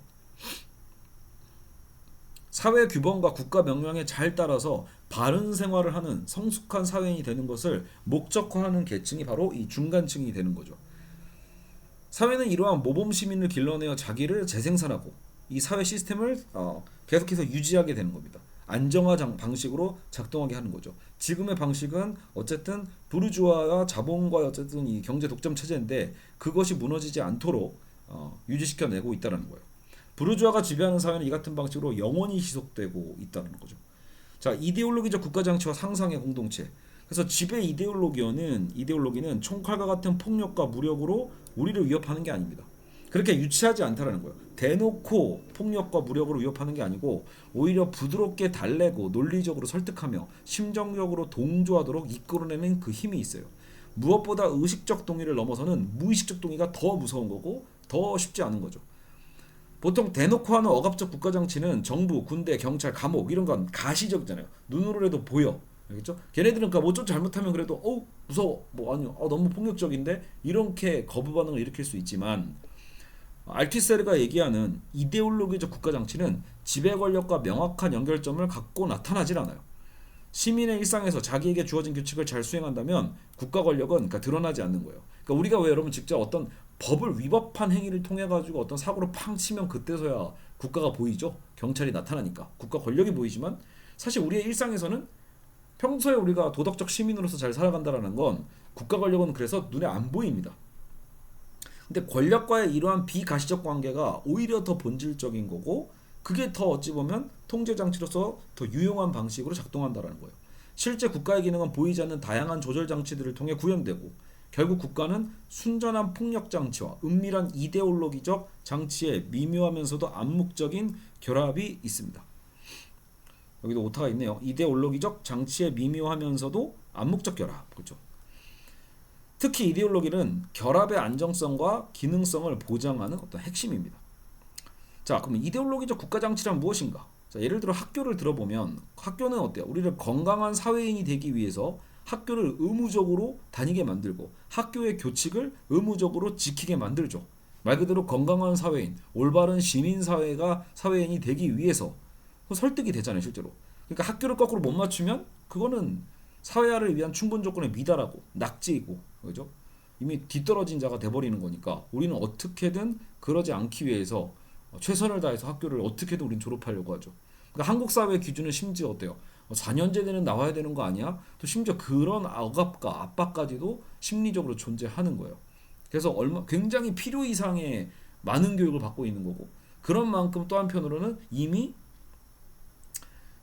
사회 규범과 국가 명령에 잘 따라서 바른 생활을 하는 성숙한 사회인이 되는 것을 목적화하는 계층이 바로 이 중간층이 되는 거죠. 사회는 이러한 모범 시민을 길러내어 자기를 재생산하고 이 사회 시스템을 계속해서 유지하게 되는 겁니다. 안정화 방식으로 작동하게 하는 거죠. 지금의 방식은 어쨌든 부르주아와 자본과의 어쨌든 이 경제 독점 체제인데 그것이 무너지지 않도록 유지시켜내고 있다는 거예요. 부르주아가 지배하는 사회는 이 같은 방식으로 영원히 지속되고 있다는 거죠. 자, 이데올로기적 국가 장치와 상상의 공동체. 그래서 지배 이데올로기는 총칼과 같은 폭력과 무력으로 우리를 위협하는 게 아닙니다. 그렇게 유치하지 않다라는 거예요. 대놓고 폭력과 무력으로 위협하는 게 아니고 오히려 부드럽게 달래고 논리적으로 설득하며 심정적으로 동조하도록 이끌어내는 그 힘이 있어요. 무엇보다 의식적 동의를 넘어서는 무의식적 동의가 더 무서운 거고 더 쉽지 않은 거죠. 보통 대놓고 하는 억압적 국가정치는 정부, 군대, 경찰, 감옥 이런 건 가시적이잖아요. 눈으로라도 보여. 알겠죠? 걔네들은 그러니까 뭐 좀 잘못하면 그래도 무서워. 뭐 아니요. 너무 폭력적인데 이렇게 거부 반응을 일으킬 수 있지만 알티세르가 얘기하는 이데올로기적 국가 장치는 지배 권력과 명확한 연결점을 갖고 나타나질 않아요. 시민의 일상에서 자기에게 주어진 규칙을 잘 수행한다면 국가 권력은 그러니까 드러나지 않는 거예요. 그러니까 우리가 왜 여러분 직접 어떤 법을 위법한 행위를 통해 가지고 어떤 사고로 팡 치면 그때서야 국가가 보이죠. 경찰이 나타나니까 국가 권력이 보이지만 사실 우리의 일상에서는 평소에 우리가 도덕적 시민으로서 잘 살아간다라는 건 국가 권력은 그래서 눈에 안 보입니다. 근데 권력과의 이러한 비가시적 관계가 오히려 더 본질적인 거고 그게 더 어찌 보면 통제 장치로서 더 유용한 방식으로 작동한다라는 거예요. 실제 국가의 기능은 보이지 않는 다양한 조절 장치들을 통해 구현되고 결국 국가는 순전한 폭력 장치와 은밀한 이데올로기적 장치의 미묘하면서도 암묵적인 결합이 있습니다. 여기도 오타가 있네요. 이데올로기적 장치의 미묘하면서도 암묵적 결합. 그렇죠. 특히 이데올로기는 결합의 안정성과 기능성을 보장하는 어떤 핵심입니다. 자, 그럼 이데올로기적 국가 장치란 무엇인가? 자, 예를 들어 학교를 들어보면 학교는 어때요? 우리를 건강한 사회인이 되기 위해서 학교를 의무적으로 다니게 만들고 학교의 교칙을 의무적으로 지키게 만들죠. 말 그대로 건강한 사회인, 올바른 시민사회가 사회인이 되기 위해서 설득이 되잖아요, 실제로. 그러니까 학교를 거꾸로 못 맞추면 그거는 사회화를 위한 충분 조건의 미달하고 낙제이고, 그죠? 이미 뒤떨어진 자가 돼버리는 거니까 우리는 어떻게든 그러지 않기 위해서 최선을 다해서 학교를 어떻게든 우린 졸업하려고 하죠. 그러니까 한국 사회 기준은 심지어 어때요? 4년제대는 나와야 되는 거 아니야? 또 심지어 그런 억압과 압박까지도 심리적으로 존재하는 거예요. 그래서 굉장히 필요 이상의 많은 교육을 받고 있는 거고 그런 만큼 또 한편으로는 이미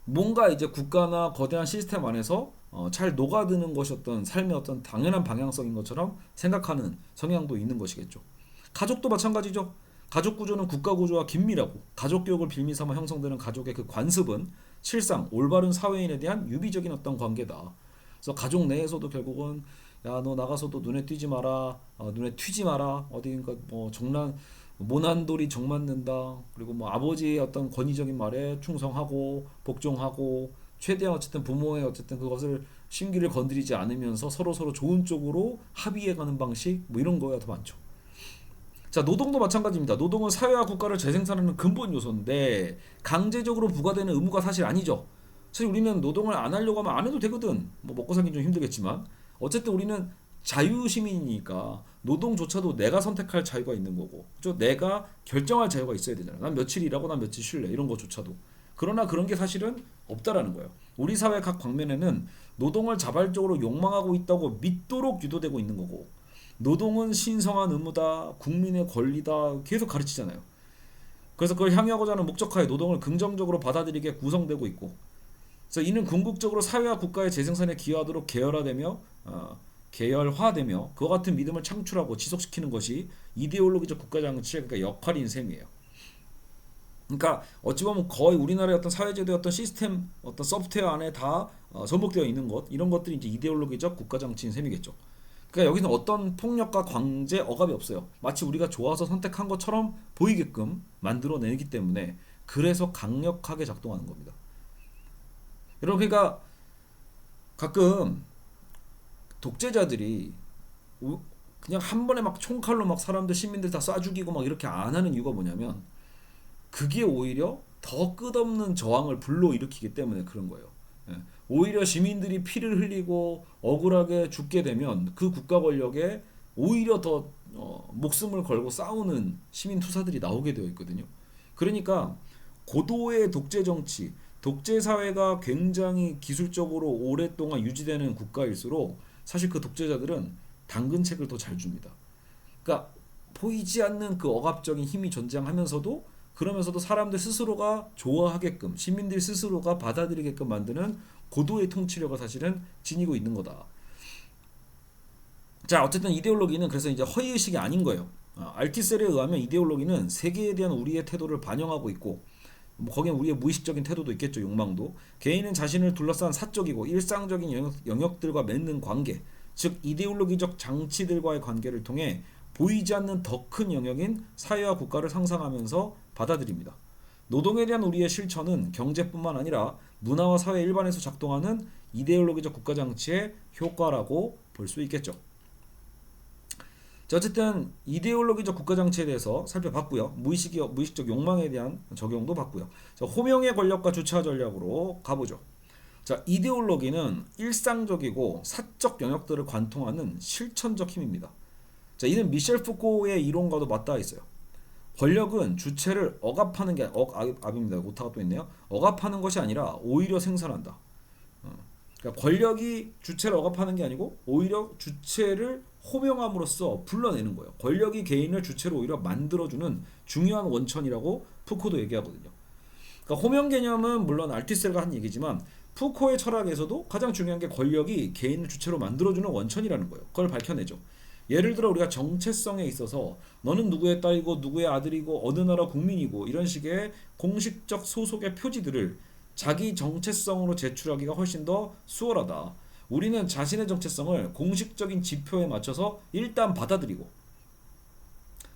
뭔가 이제 국가나 거대한 시스템 안에서 잘 녹아드는 것이 어떤 삶의 어떤 당연한 방향성인 것처럼 생각하는 성향도 있는 것이겠죠. 가족도 마찬가지죠. 가족 구조는 국가 구조와 긴밀하고 가족 교육을 빌미 삼아 형성되는 가족의 그 관습은 실상 올바른 사회인에 대한 유비적인 어떤 관계다. 그래서 가족 내에서도 결국은 야 너 나가서도 눈에 띄지 마라, 눈에 튀지 마라, 어디인가 뭐 정난 모난돌이 정 맞는다. 그리고 뭐 아버지의 어떤 권위적인 말에 충성하고 복종하고 최대한 어쨌든 부모의 어쨌든 그것을 심기를 건드리지 않으면서 서로 좋은 쪽으로 합의해가는 방식 뭐 이런 거야 더 많죠. 자, 노동도 마찬가지입니다. 노동은 사회와 국가를 재생산하는 근본 요소인데 강제적으로 부과되는 의무가 사실 아니죠. 사실 우리는 노동을 안 하려고 하면 안 해도 되거든. 뭐 먹고 살긴 좀 힘들겠지만 어쨌든 우리는 자유시민이니까 노동조차도 내가 선택할 자유가 있는 거고, 그죠? 내가 결정할 자유가 있어야 되잖아. 난 며칠 일하고 난 며칠 쉴래 이런 거조차도. 그러나 그런 게 사실은 없다라는 거예요. 우리 사회 각 방면에는 노동을 자발적으로 욕망하고 있다고 믿도록 유도되고 있는 거고, 노동은 신성한 의무다, 국민의 권리다 계속 가르치잖아요. 그래서 그걸 향유하고자 하는 목적하에 노동을 긍정적으로 받아들이게 구성되고 있고, 그래서 이는 궁극적으로 사회와 국가의 재생산에 기여하도록 계열화되며 그와 같은 믿음을 창출하고 지속시키는 것이 이데올로기적 국가 정치의 그러니까 역할인 셈이에요. 그러니까 어찌 보면 거의 우리나라의 어떤 사회제도의 어떤 시스템, 어떤 소프트웨어 안에 다 접목되어 있는 것, 이런 것들이 이제 이데올로기적 국가 정치인 셈이겠죠. 그러니까 여기는 어떤 폭력과 강제 억압이 없어요. 마치 우리가 좋아서 선택한 것처럼 보이게끔 만들어내기 때문에 그래서 강력하게 작동하는 겁니다. 여러분 그러니까 가끔 독재자들이 그냥 한 번에 막 총칼로 막 사람들 시민들 다 쏴 죽이고 막 이렇게 안 하는 이유가 뭐냐면 그게 오히려 더 끝없는 저항을 불러일으키기 때문에 그런 거예요. 예. 오히려 시민들이 피를 흘리고 억울하게 죽게 되면 그 국가 권력에 오히려 더 목숨을 걸고 싸우는 시민 투사들이 나오게 되어 있거든요. 그러니까 고도의 독재 정치, 독재 사회가 굉장히 기술적으로 오랫동안 유지되는 국가일수록 사실 그 독재자들은 당근책을 더 잘 줍니다. 그러니까 보이지 않는 그 억압적인 힘이 존재하면서도 그러면서도 사람들 스스로가 좋아하게끔 시민들 스스로가 받아들이게끔 만드는 고도의 통치력을 사실은 지니고 있는 거다. 자, 어쨌든 이데올로기는 그래서 이제 허위의식이 아닌 거예요. 알티셀에 의하면 이데올로기는 세계에 대한 우리의 태도를 반영하고 있고 뭐 거기엔 우리의 무의식적인 태도도 있겠죠. 욕망도. 개인은 자신을 둘러싼 사적이고 일상적인 영역들과 맺는 관계, 즉 이데올로기적 장치들과의 관계를 통해 보이지 않는 더 큰 영역인 사회와 국가를 상상하면서 받아들입니다. 노동에 대한 우리의 실천은 경제뿐만 아니라 문화와 사회 일반에서 작동하는 이데올로기적 국가 장치의 효과라고 볼 수 있겠죠. 자, 어쨌든 이데올로기적 국가 장치에 대해서 살펴봤고요. 무의식적 욕망에 대한 적용도 봤고요. 자, 호명의 권력과 주체 전략으로 가보죠. 자, 이데올로기는 일상적이고 사적 영역들을 관통하는 실천적 힘입니다. 자, 이는 미셸 푸코의 이론과도 맞닿아 있어요. 권력은 주체를 억압하는 게 억압입니다. 오타가 또 있네요. 억압하는 것이 아니라 오히려 생산한다. 그러니까 권력이 주체를 억압하는 게 아니고 오히려 주체를 호명함으로써 불러내는 거예요. 권력이 개인을 주체로 오히려 만들어주는 중요한 원천이라고 푸코도 얘기하거든요. 그러니까 호명 개념은 물론 알티셀가 한 얘기지만 푸코의 철학에서도 가장 중요한 게 권력이 개인을 주체로 만들어주는 원천이라는 거예요. 그걸 밝혀내죠. 예를 들어 우리가 정체성에 있어서 너는 누구의 딸이고 누구의 아들이고 어느 나라 국민이고 이런 식의 공식적 소속의 표지들을 자기 정체성으로 제출하기가 훨씬 더 수월하다. 우리는 자신의 정체성을 공식적인 지표에 맞춰서 일단 받아들이고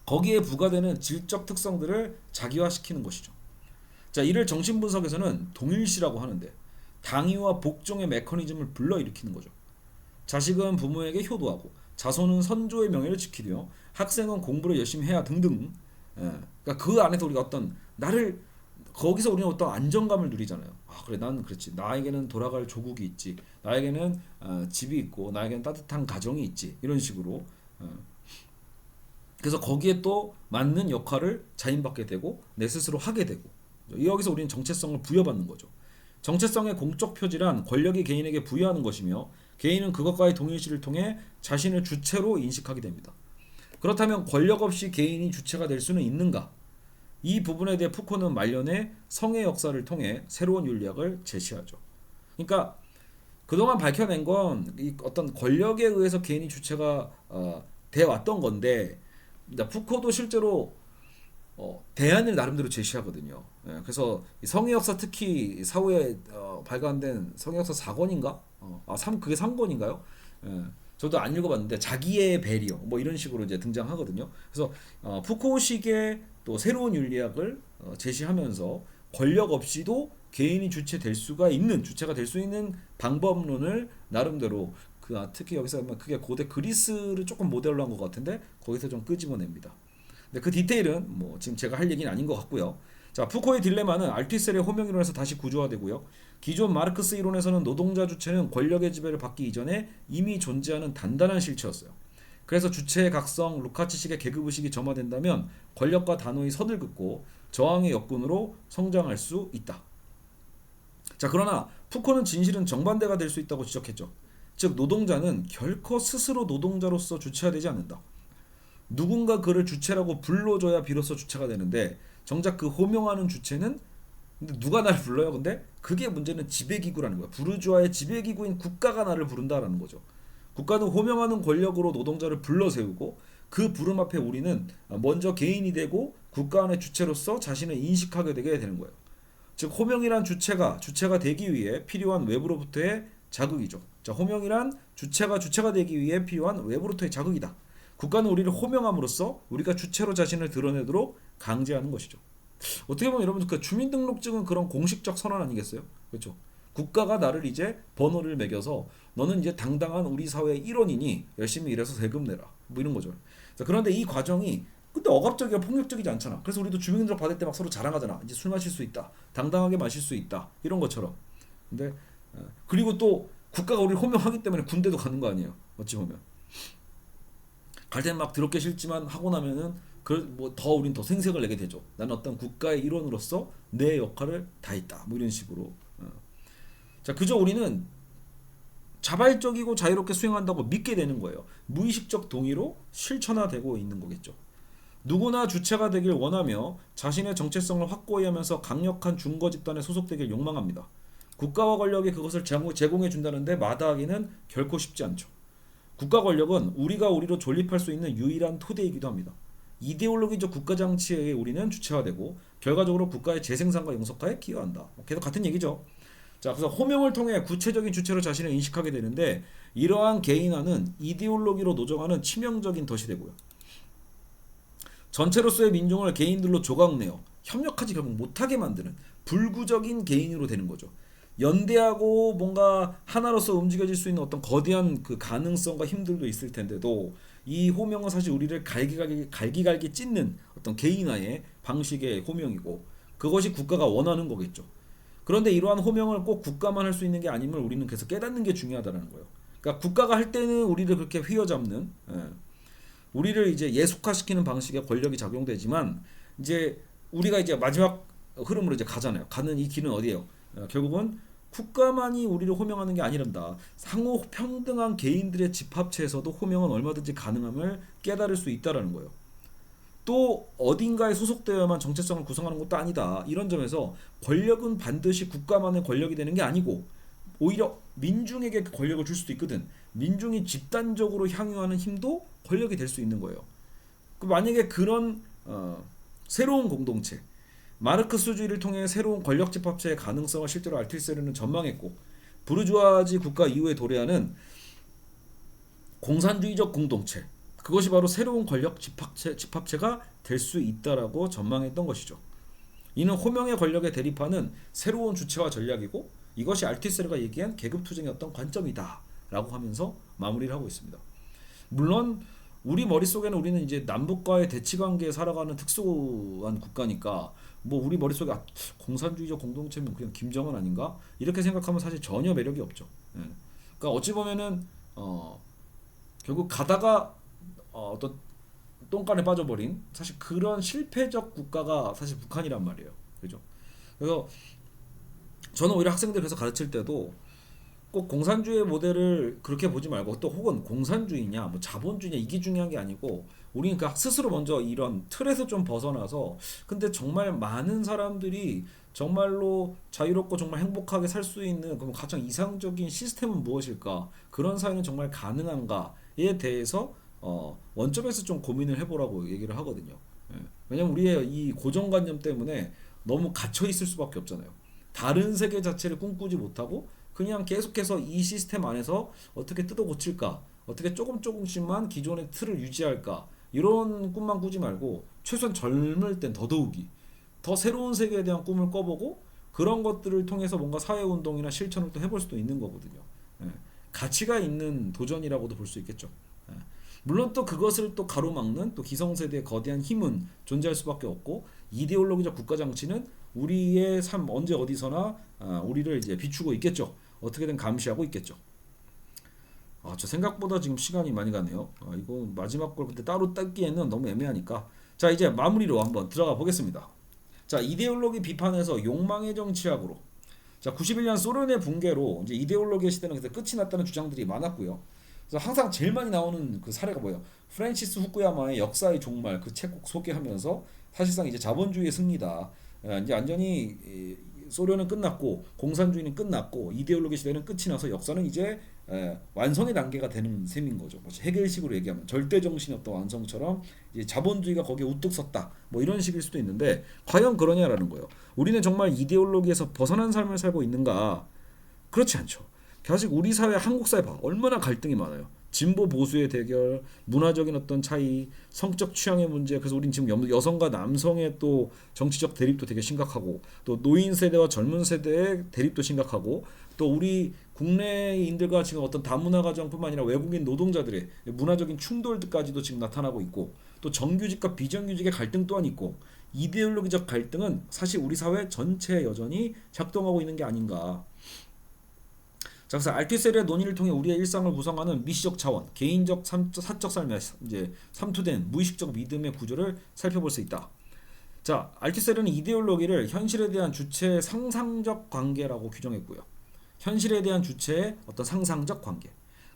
거기에 부과되는 질적 특성들을 자기화시키는 것이죠. 자, 이를 정신분석에서는 동일시라고 하는데 당위와 복종의 메커니즘을 불러일으키는 거죠. 자식은 부모에게 효도하고 자손은 선조의 명예를 지키며 학생은 공부를 열심히 해야 등등. 그러니까 그 안에서 우리가 어떤 나를 거기서 우리는 어떤 안정감을 누리잖아요. 아 그래 나는 그렇지. 나에게는 돌아갈 조국이 있지. 나에게는 집이 있고 나에게는 따뜻한 가정이 있지. 이런 식으로. 그래서 거기에 또 맞는 역할을 자인받게 되고 내 스스로 하게 되고 여기서 우리는 정체성을 부여받는 거죠. 정체성의 공적 표지란 권력이 개인에게 부여하는 것이며 개인은 그것과의 동일시를 통해 자신을 주체로 인식하게 됩니다. 그렇다면 권력 없이 개인이 주체가 될 수는 있는가? 이 부분에 대해 푸코는 말년에 성의 역사를 통해 새로운 윤리학을 제시하죠. 그러니까 그동안 밝혀낸 건 이 어떤 권력에 의해서 개인이 주체가 돼 왔던 건데, 푸코도 실제로 대안을 나름대로 제시하거든요. 예, 그래서 성의 역사, 특히 사후에 발간된 성의 역사 4권인가? 그게 3권인가요? 예, 저도 안 읽어봤는데 자기의 배리어 뭐 이런 식으로 이제 등장하거든요. 그래서 푸코식의 또 새로운 윤리학을 제시하면서 권력 없이도 개인이 주체될 수가 있는, 주체가 될 수 있는 방법론을 나름대로 특히 여기서 보면 그게 고대 그리스를 조금 모델로 한 것 같은데 거기서 좀 끄집어냅니다. 근데 그 디테일은 뭐 지금 제가 할 얘기는 아닌 것 같고요. 자, 푸코의 딜레마는 알티셀의 호명 이론에서 다시 구조화되고요. 기존 마르크스 이론에서는 노동자 주체는 권력의 지배를 받기 이전에 이미 존재하는 단단한 실체였어요. 그래서 주체의 각성, 루카치식의 계급의식이 점화된다면 권력과 단호히 선을 긋고 저항의 역군으로 성장할 수 있다. 자, 그러나 푸코는 진실은 정반대가 될 수 있다고 지적했죠. 즉 노동자는 결코 스스로 노동자로서 주체화되지 않는다. 누군가 그를 주체라고 불러줘야 비로소 주체가 되는데, 정작 그 호명하는 주체는, 근데 누가 나를 불러요? 근데 그게 문제는 지배기구라는 거야. 부르주아의 지배기구인 국가가 나를 부른다라는 거죠. 국가는 호명하는 권력으로 노동자를 불러세우고 그 부름 앞에 우리는 먼저 개인이 되고 국가 안의 주체로서 자신을 인식하게 되게 되는 거예요. 즉 호명이란 주체가 되기 위해 필요한 외부로부터의 자극이죠. 자, 호명이란 주체가 되기 위해 필요한 외부로부터의 자극이다. 국가는 우리를 호명함으로써 우리가 주체로 자신을 드러내도록 강제하는 것이죠. 어떻게 보면 여러분 그 주민등록증은 그런 공식적 선언 아니겠어요? 그렇죠? 국가가 나를 이제 번호를 매겨서 너는 이제 당당한 우리 사회의 일원이니 열심히 일해서 세금 내라. 뭐 이런 거죠. 자, 그런데 이 과정이 근데 억압적이고 폭력적이지 않잖아. 그래서 우리도 주민등록 받을 때 막 서로 자랑하잖아. 이제 술 마실 수 있다. 당당하게 마실 수 있다. 이런 것처럼. 근데 그리고 또 국가가 우리를 호명하기 때문에 군대도 가는 거 아니에요. 어찌 보면. 갈 때는 막 더럽게 싫지만 하고 나면은 뭐더 우린 더 생색을 내게 되죠. 나는 어떤 국가의 일원으로서 내 역할을 다했다. 뭐 이런 식으로. 자, 그저 우리는 자발적이고 자유롭게 수행한다고 믿게 되는 거예요. 무의식적 동의로 실천화되고 있는 거겠죠. 누구나 주체가 되길 원하며 자신의 정체성을 확고히 하면서 강력한 중거 집단에 소속되길 욕망합니다. 국가와 권력이 그것을 제공해 준다는데 마다하기는 결코 쉽지 않죠. 국가 권력은 우리가 우리로 존립할 수 있는 유일한 토대이기도 합니다. 이데올로기적 국가 장치에 의해 우리는 주체화되고 결과적으로 국가의 재생산과 영속화에 기여한다. 계속 같은 얘기죠. 자, 그래서 호명을 통해 구체적인 주체로 자신을 인식하게 되는데 이러한 개인화는 이데올로기로 노정하는 치명적인 덫이 되고요. 전체로서의 민중을 개인들로 조각내어 협력하지 결국 못하게 만드는 불구적인 개인으로 되는 거죠. 연대하고 뭔가 하나로서 움직여질 수 있는 어떤 거대한 그 가능성과 힘들도 있을 텐데도 이 호명은 사실 우리를 갈기갈기 찢는 어떤 개인화의 방식의 호명이고 그것이 국가가 원하는 거겠죠. 그런데 이러한 호명을 꼭 국가만 할 수 있는 게 아님을 우리는 계속 깨닫는 게 중요하다는 거예요. 그러니까 국가가 할 때는 우리를 그렇게 휘어잡는, 우리를 이제 예속화시키는 방식의 권력이 작용되지만 이제 우리가 이제 마지막 흐름으로 이제 가잖아요. 가는 이 길은 어디예요? 결국은 국가만이 우리를 호명하는 게 아니란다. 상호 평등한 개인들의 집합체에서도 호명은 얼마든지 가능함을 깨달을 수 있다라는 거예요. 또 어딘가에 소속되어야만 정체성을 구성하는 것도 아니다. 이런 점에서 권력은 반드시 국가만의 권력이 되는 게 아니고 오히려 민중에게 권력을 줄 수도 있거든. 민중이 집단적으로 향유하는 힘도 권력이 될 수 있는 거예요. 만약에 그런 새로운 공동체, 마르크스주의를 통해 새로운 권력 집합체의 가능성을 실제로 알틸세르는 전망했고 부르주아지 국가 이후에 도래하는 공산주의적 공동체, 그것이 바로 새로운 권력 집합체가 될 수 있다라고 전망했던 것이죠. 이는 호명의 권력에 대립하는 새로운 주체화 전략이고 이것이 알티세르가 얘기한 계급투쟁의 어떤 관점이다라고 하면서 마무리를 하고 있습니다. 물론 우리 머릿속에는 우리는 이제 남북과의 대치관계에 살아가는 특수한 국가니까 뭐 우리 머릿속에 공산주의적 공동체면 그냥 김정은 아닌가? 이렇게 생각하면 사실 전혀 매력이 없죠. 그러니까 어찌 보면은 결국 가다가 어떤 똥간에 빠져버린 사실 그런 실패적 국가가 사실 북한이란 말이에요. 그죠? 그래서 저는 오히려 학생들 그래서 가르칠 때도 꼭 공산주의 모델을 그렇게 보지 말고 또 혹은 공산주의냐 뭐 자본주의냐 이게 중요한 게 아니고 우리는 그 스스로 먼저 이런 틀에서 좀 벗어나서 근데 정말 많은 사람들이 정말로 자유롭고 정말 행복하게 살 수 있는 그럼 가장 이상적인 시스템은 무엇일까? 그런 사회는 정말 가능한가에 대해서 원점에서 좀 고민을 해보라고 얘기를 하거든요. 예. 왜냐면 우리의 이 고정관념 때문에 너무 갇혀 있을 수밖에 없잖아요. 다른 세계 자체를 꿈꾸지 못하고 그냥 계속해서 이 시스템 안에서 어떻게 뜯어 고칠까, 어떻게 조금 조금씩만 기존의 틀을 유지할까 이런 꿈만 꾸지 말고 최소한 젊을 땐 더더욱이 더 새로운 세계에 대한 꿈을 꿔보고 그런 것들을 통해서 뭔가 사회운동이나 실천을 또 해볼 수도 있는 거거든요. 예. 가치가 있는 도전이라고도 볼 수 있겠죠. 예. 물론 또 그것을 또 가로막는 또 기성세대의 거대한 힘은 존재할 수밖에 없고 이데올로기적 국가 정치는 우리의 삶 언제 어디서나 우리를 이제 비추고 있겠죠. 어떻게든 감시하고 있겠죠. 저 생각보다 지금 시간이 많이 가네요. 이거 마지막 걸 그때 따로 뜯기에는 너무 애매하니까. 자, 이제 마무리로 한번 들어가 보겠습니다. 자, 이데올로기 비판에서 욕망의 정치학으로. 자, 91년 소련의 붕괴로 이제 이데올로기의 시대는 그때 끝이 났다는 주장들이 많았고요. 그래서 항상 제일 많이 나오는 그 사례가 뭐예요? 프란시스 후쿠야마의 역사의 종말 그 책 꼭 소개하면서 사실상 이제 자본주의의 승리다. 이제 완전히 소련은 끝났고 공산주의는 끝났고 이데올로기 시대는 끝이 나서 역사는 이제 완성의 단계가 되는 셈인 거죠. 뭐 해겔식으로 얘기하면 절대 정신의 어떤 완성처럼 이제 자본주의가 거기에 우뚝 섰다. 뭐 이런 식일 수도 있는데 과연 그러냐라는 거예요. 우리는 정말 이데올로기에서 벗어난 삶을 살고 있는가? 그렇지 않죠. 아직 우리 사회 한국 사회 봐 얼마나 갈등이 많아요. 진보 보수의 대결, 문화적인 어떤 차이, 성적 취향의 문제. 그래서 우린 지금 여성과 남성의 또 정치적 대립도 되게 심각하고, 또 노인 세대와 젊은 세대의 대립도 심각하고, 또 우리 국내인들과 지금 어떤 다문화 가정뿐만 아니라 외국인 노동자들의 문화적인 충돌까지도 지금 나타나고 있고, 또 정규직과 비정규직의 갈등 또한 있고, 이데올로기적 갈등은 사실 우리 사회 전체에 여전히 작동하고 있는 게 아닌가. 자, 그래서 알티셀의 논의를 통해 우리의 일상을 구성하는 미시적 차원, 개인적 사적 삶의 이제 삼투된 무의식적 믿음의 구조를 살펴볼 수 있다. 자, 알티셀은 이데올로기를 현실에 대한 주체의 상상적 관계라고 규정했고요. 현실에 대한 주체의 어떤 상상적 관계.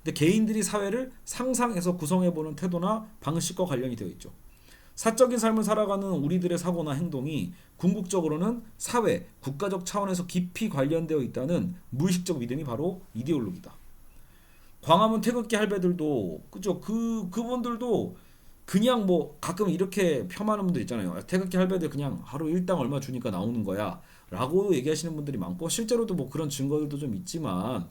근데 개인들이 사회를 상상해서 구성해보는 태도나 방식과 관련이 되어 있죠. 사적인 삶을 살아가는 우리들의 사고나 행동이 궁극적으로는 사회, 국가적 차원에서 깊이 관련되어 있다는 무의식적 믿음이 바로 이데올로기다. 광화문 태극기 할배들도 그죠? 그분들도 그냥 뭐 가끔 이렇게 폄하하는 분들 있잖아요. 태극기 할배들 그냥 하루 일당 얼마 주니까 나오는 거야 라고 얘기하시는 분들이 많고 실제로도 뭐 그런 증거들도 좀 있지만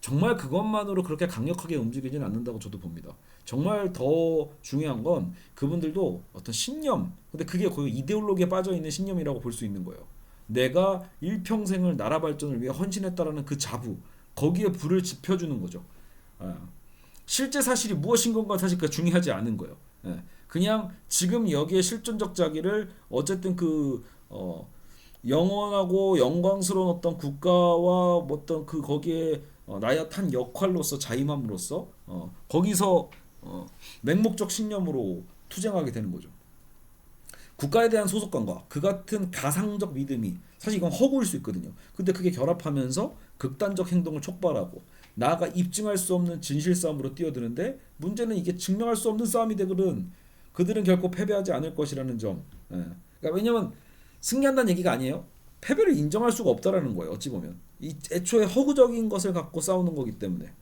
정말 그것만으로 그렇게 강력하게 움직이지는 않는다고 저도 봅니다. 정말 더 중요한 건 그분들도 어떤 신념, 근데 그게 거의 이데올로기에 빠져 있는 신념이라고 볼 수 있는 거예요. 내가 일평생을 나라 발전을 위해 헌신했다라는 그 자부, 거기에 불을 지펴주는 거죠. 실제 사실이 무엇인 건가 사실 그 중요하지 않은 거예요. 그냥 지금 여기에 실존적 자기를 어쨌든 영원하고 영광스러운 어떤 국가와 어떤 거기에 나약한 역할로서 자임함으로써 거기서 맹목적 신념으로 투쟁하게 되는 거죠. 국가에 대한 소속감과 그 같은 가상적 믿음이 사실 이건 허구일 수 있거든요. 근데 그게 결합하면서 극단적 행동을 촉발하고 나아가 입증할 수 없는 진실 싸움으로 뛰어드는데 문제는 이게 증명할 수 없는 싸움이 되거든. 그들은 결코 패배하지 않을 것이라는 점. 그러니까 왜냐면 승리한다는 얘기가 아니에요. 패배를 인정할 수가 없다라는 거예요. 어찌 보면 이 애초에 허구적인 것을 갖고 싸우는 거기 때문에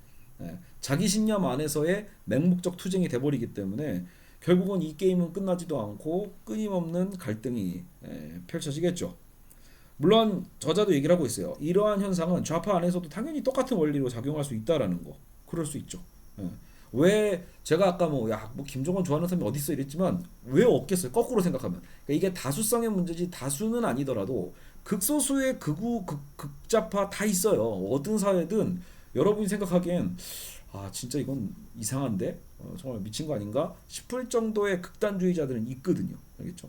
자기 신념 안에서의 맹목적 투쟁이 돼버리기 때문에 결국은 이 게임은 끝나지도 않고 끊임없는 갈등이 펼쳐지겠죠. 물론 저자도 얘기를 하고 있어요. 이러한 현상은 좌파 안에서도 당연히 똑같은 원리로 작용할 수 있다라는 거. 그럴 수 있죠. 왜 제가 아까 뭐 김종원 좋아하는 사람이 어디 있어 이랬지만 왜 없겠어요? 거꾸로 생각하면 그러니까 이게 다수성의 문제지 다수는 아니더라도 극소수의 극좌파 다 있어요. 어떤 사회든 여러분이 생각하기엔 진짜 이건 이상한데 정말 미친 거 아닌가 싶을 정도의 극단주의자들은 있거든요. 알겠죠?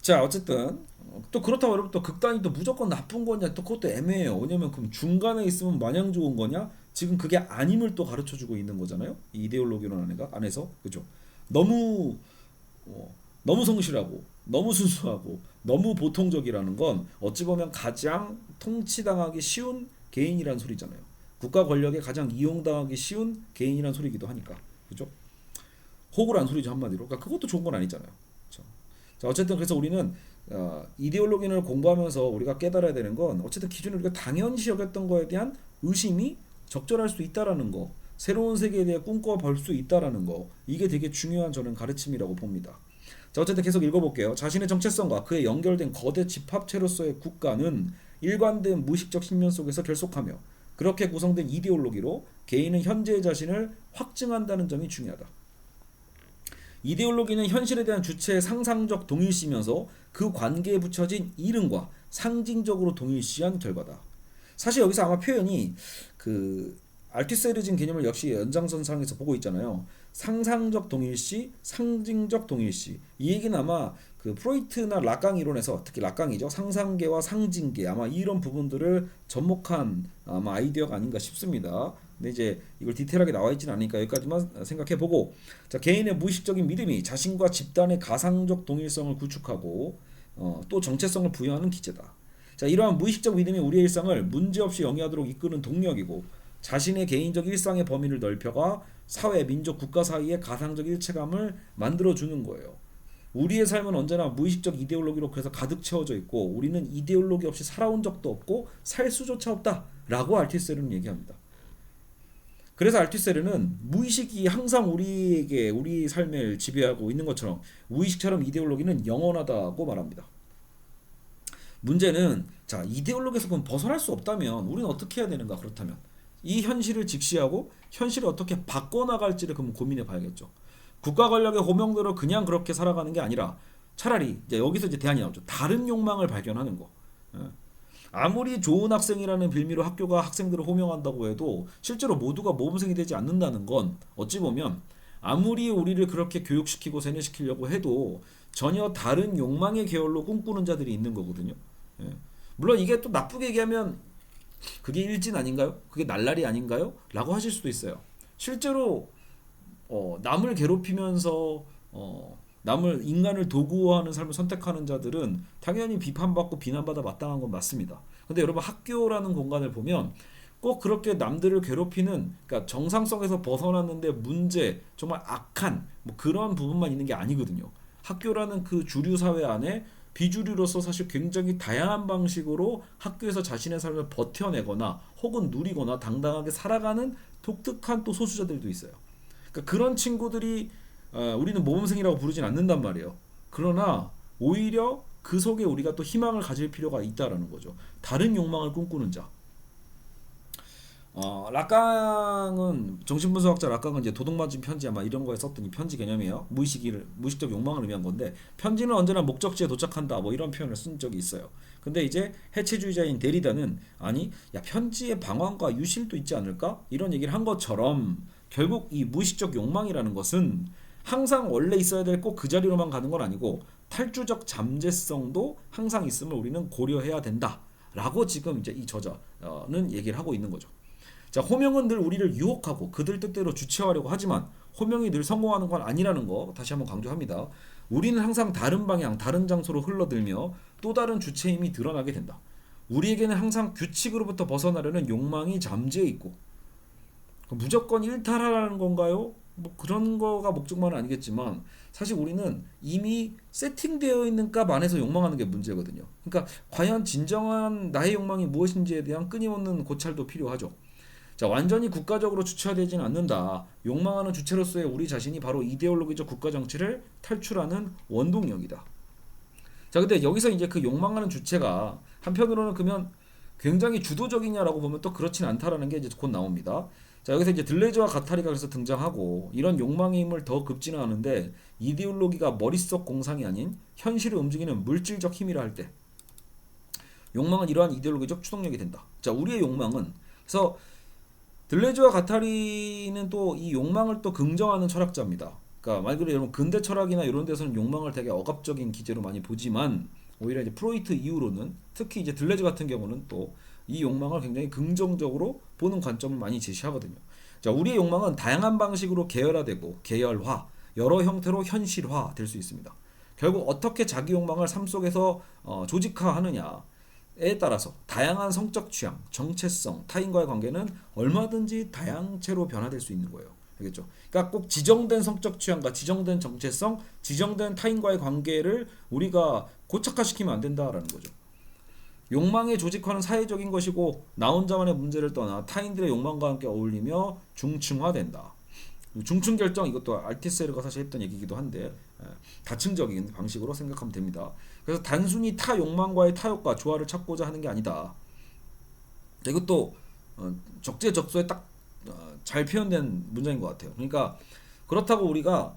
자, 어쨌든 또 그렇다고 여러분 또 극단이 또 무조건 나쁜 거냐 또 그것도 애매해요. 왜냐면 그럼 중간에 있으면 마냥 좋은 거냐? 지금 그게 아님을 또 가르쳐 주고 있는 거잖아요. 이 이데올로기론 안에서. 그죠? 너무 너무 성실하고 너무 순수하고 너무 보통적이라는 건 어찌 보면 가장 통치당하기 쉬운 개인이란 소리잖아요. 국가 권력에 가장 이용당하기 쉬운 개인이란 소리이기도 하니까. 그죠? 호구란 소리죠, 한마디로. 그러니까 그것도 좋은 건 아니잖아요. 그렇죠? 자, 어쨌든 그래서 우리는 이데올로기를 공부하면서 우리가 깨달아야 되는 건 어쨌든 기존에 우리가 당연시 여겼던 거에 대한 의심이 적절할 수 있다라는 거, 새로운 세계에 대해 꿈꿔볼 수 있다라는 거, 이게 되게 중요한 저는 가르침이라고 봅니다. 자, 어쨌든 계속 읽어볼게요. 자신의 정체성과 그에 연결된 거대 집합체로서의 국가는 일관된 무의식적 신념 속에서 결속하며 그렇게 구성된 이데올로기로 개인은 현재의 자신을 확증한다는 점이 중요하다. 이데올로기는 현실에 대한 주체의 상상적 동일시면서 그 관계에 붙여진 이름과 상징적으로 동일시한 결과다. 사실 여기서 아마 표현이 그 알투세르진 개념을 역시 연장선상에서 보고 있잖아요. 상상적 동일시, 상징적 동일시. 이 얘기는 아마 그 프로이트나 라강 이론에서 특히 라강이죠. 상상계와 상징계 아마 이런 부분들을 접목한 아마 아이디어가 아닌가 싶습니다. 근데 이제 이걸 디테일하게 나와 있지는 않으니까 여기까지만 생각해 보고, 자, 개인의 무의식적인 믿음이 자신과 집단의 가상적 동일성을 구축하고 또 정체성을 부여하는 기제다. 자, 이러한 무의식적 믿음이 우리의 일상을 문제없이 영위하도록 이끄는 동력이고 자신의 개인적 일상의 범위를 넓혀가 사회, 민족, 국가 사이의 가상적 일체감을 만들어주는 거예요. 우리의 삶은 언제나 무의식적 이데올로기로 그래서 가득 채워져 있고 우리는 이데올로기 없이 살아온 적도 없고 살 수조차 없다라고 알투세르는 얘기합니다. 그래서 알투세르는 무의식이 항상 우리에게 우리 삶을 지배하고 있는 것처럼 무의식처럼 이데올로기는 영원하다고 말합니다. 문제는 자, 이데올로기에서 그럼 벗어날 수 없다면 우리는 어떻게 해야 되는가? 그렇다면 이 현실을 직시하고 현실을 어떻게 바꿔나갈지를 그럼 고민해 봐야겠죠. 국가 권력의 호명대로 그냥 그렇게 살아가는 게 아니라 차라리 이제 여기서 이제 대안이 나오죠. 다른 욕망을 발견하는 거. 아무리 좋은 학생이라는 빌미로 학교가 학생들을 호명한다고 해도 실제로 모두가 모범생이 되지 않는다는 건 어찌 보면 아무리 우리를 그렇게 교육시키고 세뇌시키려고 해도 전혀 다른 욕망의 계열로 꿈꾸는 자들이 있는 거거든요. 물론 이게 또 나쁘게 얘기하면 그게 일진 아닌가요? 그게 날라리 아닌가요? 라고 하실 수도 있어요. 실제로 남을 괴롭히면서 인간을 도구화하는 삶을 선택하는 자들은 당연히 비판받고 비난받아 마땅한 건 맞습니다. 근데 여러분 학교라는 공간을 보면 꼭 그렇게 남들을 괴롭히는, 그러니까 정상성에서 벗어났는데 문제, 정말 악한 뭐 그런 부분만 있는 게 아니거든요. 학교라는 그 주류 사회 안에 비주류로서 사실 굉장히 다양한 방식으로 학교에서 자신의 삶을 버텨내거나 혹은 누리거나 당당하게 살아가는 독특한 또 소수자들도 있어요. 그러니까 그런 친구들이 우리는 모범생이라고 부르진 않는단 말이에요. 그러나 오히려 그 속에 우리가 또 희망을 가질 필요가 있다라는 거죠. 다른 욕망을 꿈꾸는 자. 락강은 정신분석학자 락강은 이제 도둑맞은 편지 아마 이런 거에 썼던 이 편지 개념이에요. 무의식적 욕망을 의미한 건데 편지는 언제나 목적지에 도착한다 뭐 이런 표현을 쓴 적이 있어요. 근데 이제 해체주의자인 데리다는 아니 야 편지에 방황과 유실도 있지 않을까? 이런 얘기를 한 것처럼 결국 이 무의식적 욕망이라는 것은 항상 원래 있어야 될 꼭 그 자리로만 가는 건 아니고 탈주적 잠재성도 항상 있음을 우리는 고려해야 된다라고 지금 이제 이 저자는 얘기를 하고 있는 거죠. 자, 호명은 늘 우리를 유혹하고 그들 뜻대로 주체하려고 하지만 호명이 늘 성공하는 건 아니라는 거 다시 한번 강조합니다. 우리는 항상 다른 방향, 다른 장소로 흘러들며 또 다른 주체임이 드러나게 된다. 우리에게는 항상 규칙으로부터 벗어나려는 욕망이 잠재해 있고 무조건 일탈하라는 건가요? 뭐 그런 거가 목적만은 아니겠지만 사실 우리는 이미 세팅되어 있는 값 안에서 욕망하는 게 문제거든요. 그러니까 과연 진정한 나의 욕망이 무엇인지에 대한 끊임없는 고찰도 필요하죠. 자, 완전히 국가적으로 주체화되지는 않는다. 욕망하는 주체로서의 우리 자신이 바로 이데올로기적 국가 정치를 탈출하는 원동력이다. 자, 근데 여기서 이제 그 욕망하는 주체가 한편으로는 그러면 굉장히 주도적이냐라고 보면 또 그렇진 않다라는 게 이제 곧 나옵니다. 자, 여기서 이제 들레즈와 가타리가 그래서 등장하고 이런 욕망의 힘을 더 급진화하는데 이데올로기가 머릿속 공상이 아닌 현실을 움직이는 물질적 힘이라 할 때 욕망은 이러한 이데올로기적 추동력이 된다. 자, 우리의 욕망은 그래서 들레즈와 가타리는 또 이 욕망을 또 긍정하는 철학자입니다. 그러니까 말 그대로 여러분 근대 철학이나 이런 데서는 욕망을 되게 억압적인 기제로 많이 보지만 오히려 이제 프로이트 이후로는 특히 이제 들레즈 같은 경우는 또 이 욕망을 굉장히 긍정적으로 보는 관점을 많이 제시하거든요. 자, 우리의 욕망은 다양한 방식으로 계열화되고 계열화, 여러 형태로 현실화 될 수 있습니다. 결국 어떻게 자기 욕망을 삶 속에서 조직화하느냐, 따라서 다양한 성적 취향, 정체성, 타인과의 관계는 얼마든지 다양체로 변화될 수 있는 거예요. 알겠죠? 그러니까 꼭 지정된 성적 취향과 지정된 정체성, 지정된 타인과의 관계를 우리가 고착화시키면 안 된다라는 거죠. 욕망의 조직화는 사회적인 것이고 나 혼자만의 문제를 떠나 타인들의 욕망과 함께 어울리며 중층화된다. 중층 결정, 이것도 알티세르가 사실 했던 얘기이기도 한데 다층적인 방식으로 생각하면 됩니다. 그래서 단순히 타 욕망과의 타협과 조화를 찾고자 하는 게 아니다. 이것도 적재적소에 딱 잘 표현된 문장인 것 같아요. 그러니까 그렇다고 우리가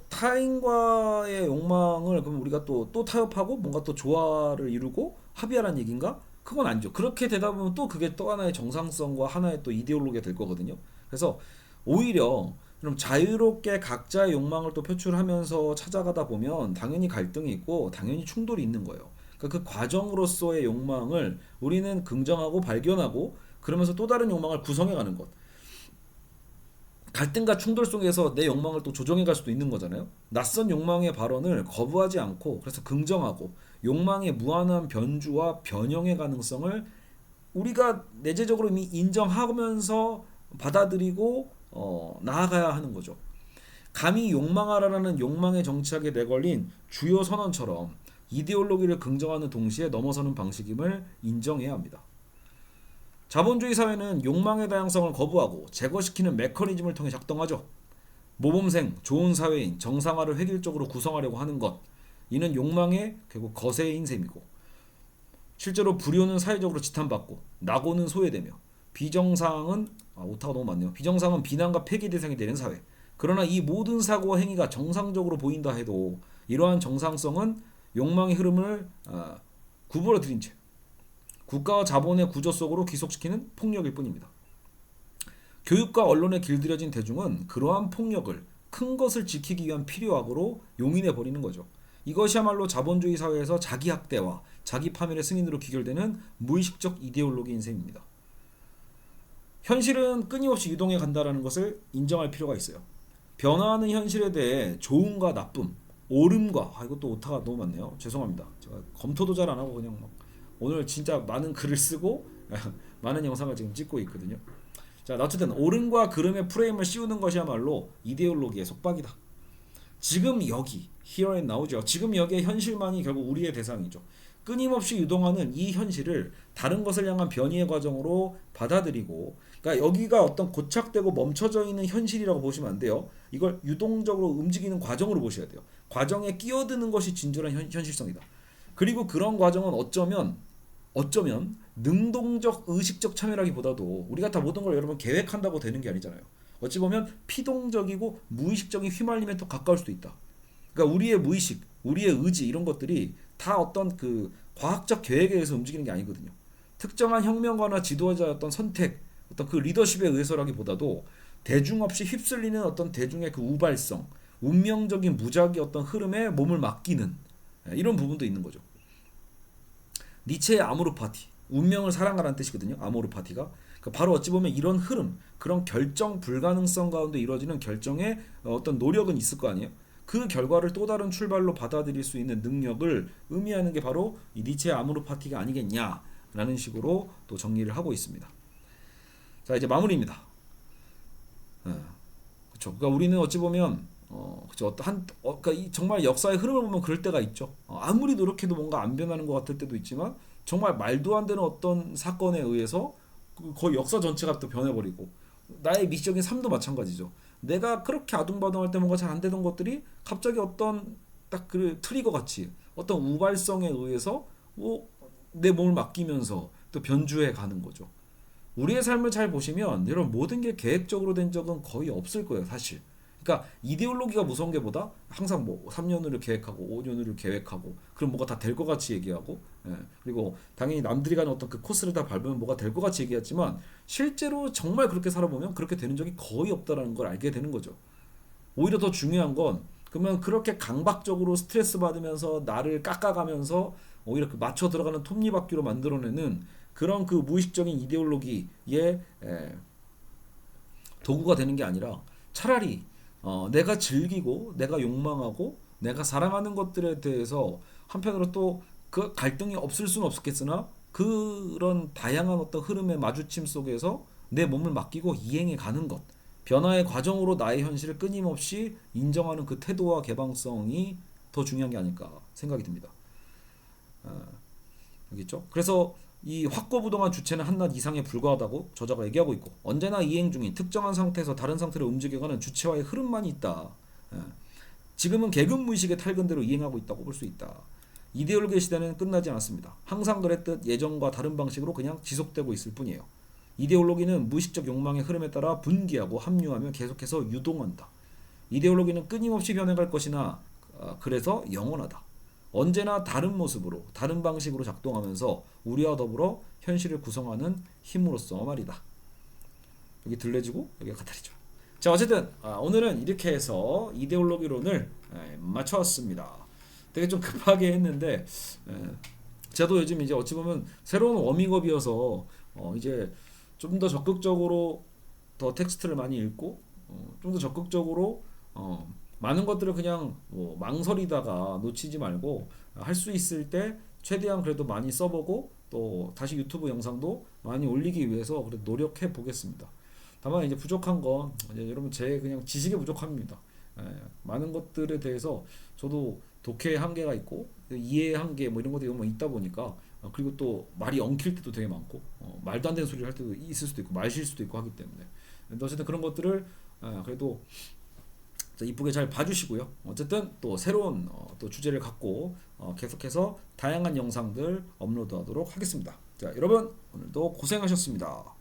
타인과의 욕망을 그럼 우리가 또 타협하고 뭔가 또 조화를 이루고 합의하라는 얘기인가? 그건 아니죠. 그렇게 되다 보면 또 그게 또 하나의 정상성과 하나의 또 이데올로기가 될 거거든요. 그래서 오히려 좀 자유롭게 각자의 욕망을 또 표출하면서 찾아가다 보면 당연히 갈등이 있고 당연히 충돌이 있는 거예요. 그러니까 그 과정으로서의 욕망을 우리는 긍정하고 발견하고 그러면서 또 다른 욕망을 구성해가는 것. 갈등과 충돌 속에서 내 욕망을 또 조정해 갈 수도 있는 거잖아요. 낯선 욕망의 발언을 거부하지 않고 그래서 긍정하고 욕망의 무한한 변주와 변형의 가능성을 우리가 내재적으로 이미 인정하면서 받아들이고 나아가야 하는 거죠. 감히 욕망하라는 욕망의 정착에 내걸린 주요 선언처럼 이데올로기를 긍정하는 동시에 넘어서는 방식임을 인정해야 합니다. 자본주의 사회는 욕망의 다양성을 거부하고 제거시키는 메커니즘을 통해 작동하죠. 모범생, 좋은 사회인, 정상화를 획일적으로 구성하려고 하는 것. 이는 욕망의 결국 거세인 셈이고 실제로 불효는 사회적으로 지탄받고 낙오는 소외되며 비정상은 오타가 너무 많네요. 비정상은 비난과 폐기 대상이 되는 사회. 그러나 이 모든 사고와 행위가 정상적으로 보인다 해도 이러한 정상성은 욕망의 흐름을 구부러 들인 채 국가와 자본의 구조 속으로 귀속시키는 폭력일 뿐입니다. 교육과 언론에 길들여진 대중은 그러한 폭력을 큰 것을 지키기 위한 필요악으로 용인해 버리는 거죠. 이것이야말로 자본주의 사회에서 자기 학대와 자기 파멸의 승인으로 귀결되는 무의식적 이데올로기인 셈입니다. 현실은 끊임없이 유동해 간다는 것을 인정할 필요가 있어요. 변화하는 현실에 대해 좋음과 나쁨, 옳음과 이것도 오타가 너무 많네요. 죄송합니다. 제가 검토도 잘 안 하고 그냥 막 오늘 진짜 많은 글을 쓰고 많은 영상을 지금 찍고 있거든요. 자, 어쨌든 옳음과 그름의 프레임을 씌우는 것이야말로 이데올로기의 속박이다. 지금 여기, here and now죠. 지금 여기의 현실만이 결국 우리의 대상이죠. 끊임없이 유동하는 이 현실을 다른 것을 향한 변이의 과정으로 받아들이고, 그러니까 여기가 어떤 고착되고 멈춰져 있는 현실이라고 보시면 안 돼요. 이걸 유동적으로 움직이는 과정으로 보셔야 돼요. 과정에 끼어드는 것이 진솔한 현실성이다. 그리고 그런 과정은 어쩌면 능동적 의식적 참여라기보다도 우리가 다 모든 걸 여러분 계획한다고 되는 게 아니잖아요. 어찌 보면 피동적이고 무의식적인 휘말림에 더 가까울 수도 있다. 그러니까 우리의 무의식, 우리의 의지 이런 것들이 다 어떤 그 과학적 계획에 의해서 움직이는 게 아니거든요. 특정한 혁명가나 지도자의 어떤 선택, 어떤 그 리더십에 의해서라기보다도 대중 없이 휩쓸리는 어떤 대중의 그 우발성, 운명적인 무작위 어떤 흐름에 몸을 맡기는 이런 부분도 있는 거죠. 니체의 아모르 파티, 운명을 사랑하라는 뜻이거든요. 아모르 파티가 바로 어찌 보면 이런 흐름, 그런 결정 불가능성 가운데 이루어지는 결정의 어떤 노력은 있을 거 아니에요. 그 결과를 또 다른 출발로 받아들일 수 있는 능력을 의미하는 게 바로 이 니체의 아모르 파티가 아니겠냐라는 식으로 또 정리를 하고 있습니다. 자, 이제 마무리입니다. 그렇죠. 그러니까 우리는 어찌 보면 그죠. 그러니까 정말 역사의 흐름을 보면 그럴 때가 있죠. 아무리 노력해도 뭔가 안 변하는 것 같을 때도 있지만 정말 말도 안 되는 어떤 사건에 의해서 거의 역사 전체가 또 변해버리고 나의 미적인 삶도 마찬가지죠. 내가 그렇게 아둥바둥할 때 뭔가 잘 안 되던 것들이 갑자기 어떤 딱 그 트리거 같이 어떤 우발성에 의해서 내 몸을 맡기면서 또 변주해 가는 거죠. 우리의 삶을 잘 보시면 여러분 모든 게 계획적으로 된 적은 거의 없을 거예요, 사실. 그러니까 이데올로기가 무서운 게 보다 항상 뭐 3년을 계획하고 5년을 계획하고 그럼 뭐가 다 될 것 같이 얘기하고 그리고 당연히 남들이 가는 어떤 그 코스를 다 밟으면 뭐가 될 것 같이 얘기하지만 실제로 정말 그렇게 살아보면 그렇게 되는 적이 거의 없다라는 걸 알게 되는 거죠. 오히려 더 중요한 건 그러면 그렇게 강박적으로 스트레스 받으면서 나를 깎아가면서 오히려 그 맞춰 들어가는 톱니바퀴로 만들어내는 그런 그 무의식적인 이데올로기의 도구가 되는 게 아니라 차라리 내가 즐기고 내가 욕망하고 내가 사랑하는 것들에 대해서 한편으로 또 그 갈등이 없을 수는 없겠으나 그런 다양한 어떤 흐름의 마주침 속에서 내 몸을 맡기고 이행해 가는 것, 변화의 과정으로 나의 현실을 끊임없이 인정하는 그 태도와 개방성이 더 중요한 게 아닐까 생각이 듭니다. 여기 있죠. 그래서 이 확고부동한 주체는 한낱 이상에 불과하다고 저자가 얘기하고 있고, 언제나 이행 중인 특정한 상태에서 다른 상태로 움직여가는 주체와의 흐름만이 있다. 예. 지금은 계급 무의식의 탈근대로 이행하고 있다고 볼 수 있다. 이데올로기의 시대는 끝나지 않았습니다. 항상 그랬듯 예전과 다른 방식으로 그냥 지속되고 있을 뿐이에요. 이데올로기는 무의식적 욕망의 흐름에 따라 분기하고 합류하며 계속해서 유동한다. 이데올로기는 끊임없이 변해갈 것이나 그래서 영원하다. 언제나 다른 모습으로 다른 방식으로 작동하면서 우리와 더불어 현실을 구성하는 힘으로써 말이다. 여기 들레지고 여기가 가타리죠. 자, 어쨌든 오늘은 이렇게 해서 이데올로기론을 맞춰왔습니다. 되게 좀 급하게 했는데 저도 요즘 이제 어찌 보면 새로운 워밍업이어서 이제 좀 더 적극적으로 더 텍스트를 많이 읽고 좀 더 적극적으로 많은 것들을 그냥 뭐 망설이다가 놓치지 말고 할 수 있을 때 최대한 그래도 많이 써보고 또 다시 유튜브 영상도 많이 올리기 위해서 그래도 노력해 보겠습니다. 다만 이제 부족한 건 이제 여러분 제 그냥 지식의 부족함입니다. 많은 것들에 대해서 저도 독해의 한계가 있고 이해의 한계 뭐 이런 것들이 너무 있다 보니까 그리고 또 말이 엉킬 때도 되게 많고 말도 안 되는 소리를 할 때도 있을 수도 있고 말실수도 있고 하기 때문에 어쨌든 그런 것들을 그래도 이쁘게 잘 봐주시고요. 어쨌든 또 새로운 또 주제를 갖고 계속해서 다양한 영상들 업로드하도록 하겠습니다. 자, 여러분 오늘도 고생하셨습니다.